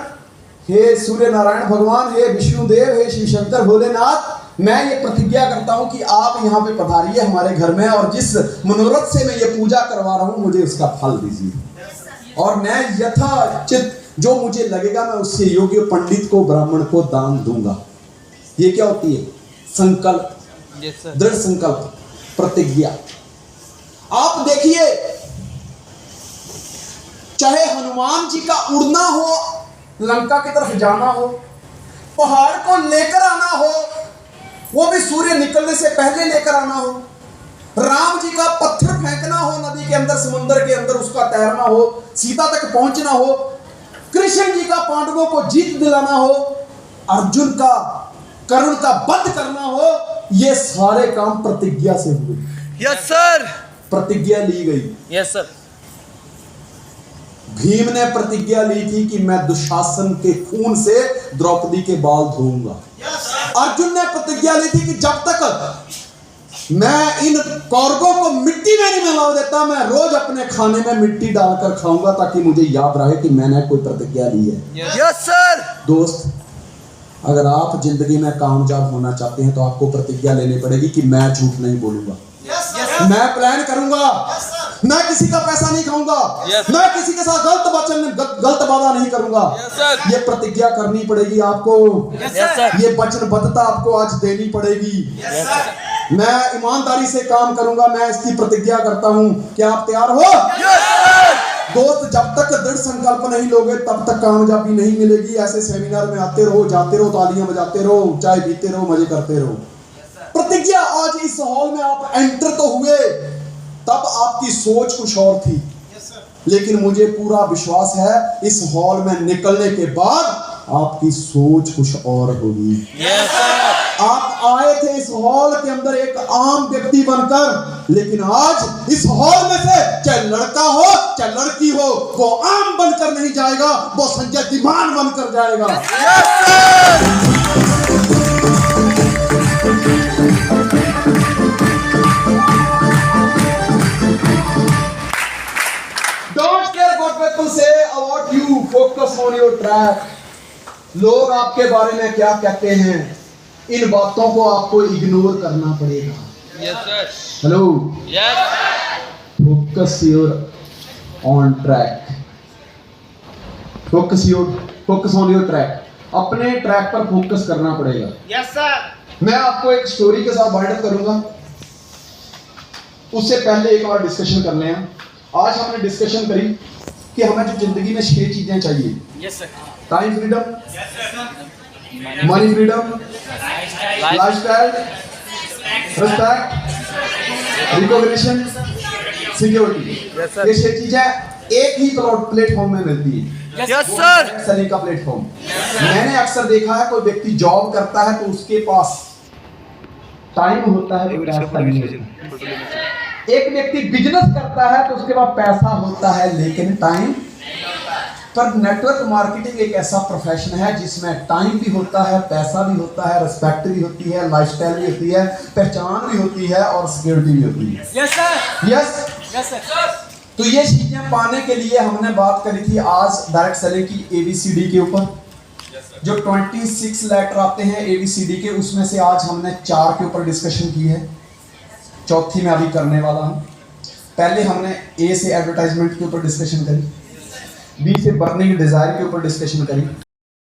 हे सूर्य नारायण भगवान, हे विष्णुदेव, हे शिव शंकर भोलेनाथ, मैं ये प्रतिज्ञा करता हूं कि आप यहाँ पे पधारिए हमारे घर में और जिस मनोरथ से मैं ये पूजा करवा रहा हूं मुझे उसका फल दीजिए और मैं यथाचित जो मुझे लगेगा मैं उससे योग्य पंडित को, ब्राह्मण को दान दूंगा। ये क्या होती है? संकल्प, दृढ़ संकल्प, प्रतिज्ञा। आप देखिए, चाहे हनुमान जी का उड़ना हो, लंका की तरफ जाना हो, पहाड़ को लेकर आना हो, वो भी सूर्य निकलने से पहले लेकर आना हो, राम जी का पत्थर फेंकना हो नदी के अंदर, समुद्र के अंदर उसका तैरना हो, सीता तक पहुंचना हो, कृष्ण जी का पांडवों को जीत दिलाना हो, अर्जुन का कर्ण का वध करना हो, ये सारे काम प्रतिज्ञा से हुए। Yes sir. प्रतिज्ञा ली गई। Yes sir. भीम ने प्रतिज्ञा ली थी कि मैं दुशासन के खून से द्रौपदी के बाल धोऊंगा। अर्जुन ने प्रतिज्ञा ली थी कि जब तक मैं इन कौरवों को मिट्टी में नहीं मिला देता, मैं रोज अपने खाने में मिट्टी डालकर खाऊंगा ताकि मुझे याद रहे कि मैंने कोई प्रतिज्ञा ली है। Yes sir. दोस्त, अगर आप जिंदगी में कामयाब होना चाहते हैं तो आपको प्रतिज्ञा लेनी पड़ेगी कि मैं झूठ नहीं बोलूंगा, मैं प्लान करूंगा, मैं किसी का पैसा नहीं खाऊंगा, मैं किसी के साथ गलत वादा नहीं करूंगा। ये प्रतिज्ञा करनी पड़ेगी आपको, ये वचनबद्धता आपको आज देनी पड़ेगी। मैं ईमानदारी से काम करूंगा, मैं इसकी प्रतिज्ञा करता हूं। क्या आप तैयार हो? दोस्त, जब तक दृढ़ संकल्प नहीं लोगे तब तक कामयाबी नहीं मिलेगी। ऐसे सेमिनार में आते रहो, जाते रहो, तालियां बजाते रहो, चाय पीते रहो, मजे करते रहो। प्रतिज्ञा, आज इस हॉल में आप एंटर तो हुए, तब आपकी सोच कुछ और थी, लेकिन मुझे पूरा विश्वास है इस हॉल में निकलने के बाद आपकी सोच कुछ और होगी। आप आए थे इस हॉल के अंदर एक आम व्यक्ति बनकर, लेकिन आज इस हॉल में से चाहे लड़का हो चाहे लड़की हो, वो आम बनकर नहीं जाएगा, वो संजय दीवान बनकर जाएगा। Don't care what people say about you, focus on your track. लोग आपके बारे में क्या कहते हैं, इन बातों को आपको इग्नोर करना पड़ेगा। Yes sir. Hello. Yes. Focus your on track, focus on your track. अपने ट्रैक पर फोकस करना पड़ेगा। Yes sir. मैं आपको एक स्टोरी के साथ वाइंड अप करूंगा, उससे पहले एक और डिस्कशन कर लें। आज हमने डिस्कशन करी कि हमें जो जिंदगी में 6 चीजें चाहिए। Yes sir. Time freedom, money freedom, lifestyle, respect, recognition, security. ये 6 चीजें एक ही प्लेटफॉर्म में मिलती है। Yes sir. सेलिंग का प्लेटफॉर्म। मैंने अक्सर देखा है कोई व्यक्ति जॉब करता है तो उसके पास टाइम होता है तो पैसा नहीं होता। एक व्यक्ति बिजनेस करता है तो उसके पास पैसा होता है लेकिन टाइम। पर नेटवर्क मार्केटिंग एक ऐसा प्रोफेशन है जिसमें टाइम भी होता है, पैसा भी होता है, रिस्पेक्ट भी होती है, लाइफस्टाइल भी होती है, पहचान भी होती है और सिक्योरिटी भी होती है। Yes sir. Yes sir. तो ये चीजें पाने के लिए हमने बात करी थी आज डायरेक्ट सेलिंग की ABCD के ऊपर। जो 26 लेटर आते हैं ABCD के, उसमें से आज हमने 4 के ऊपर डिस्कशन की है, चौथी में अभी करने वाला हूं। पहले हमने A से एडवर्टाइजमेंट के ऊपर डिस्कशन करी, B से बर्निंग डिजायर के ऊपर डिस्कशन करी,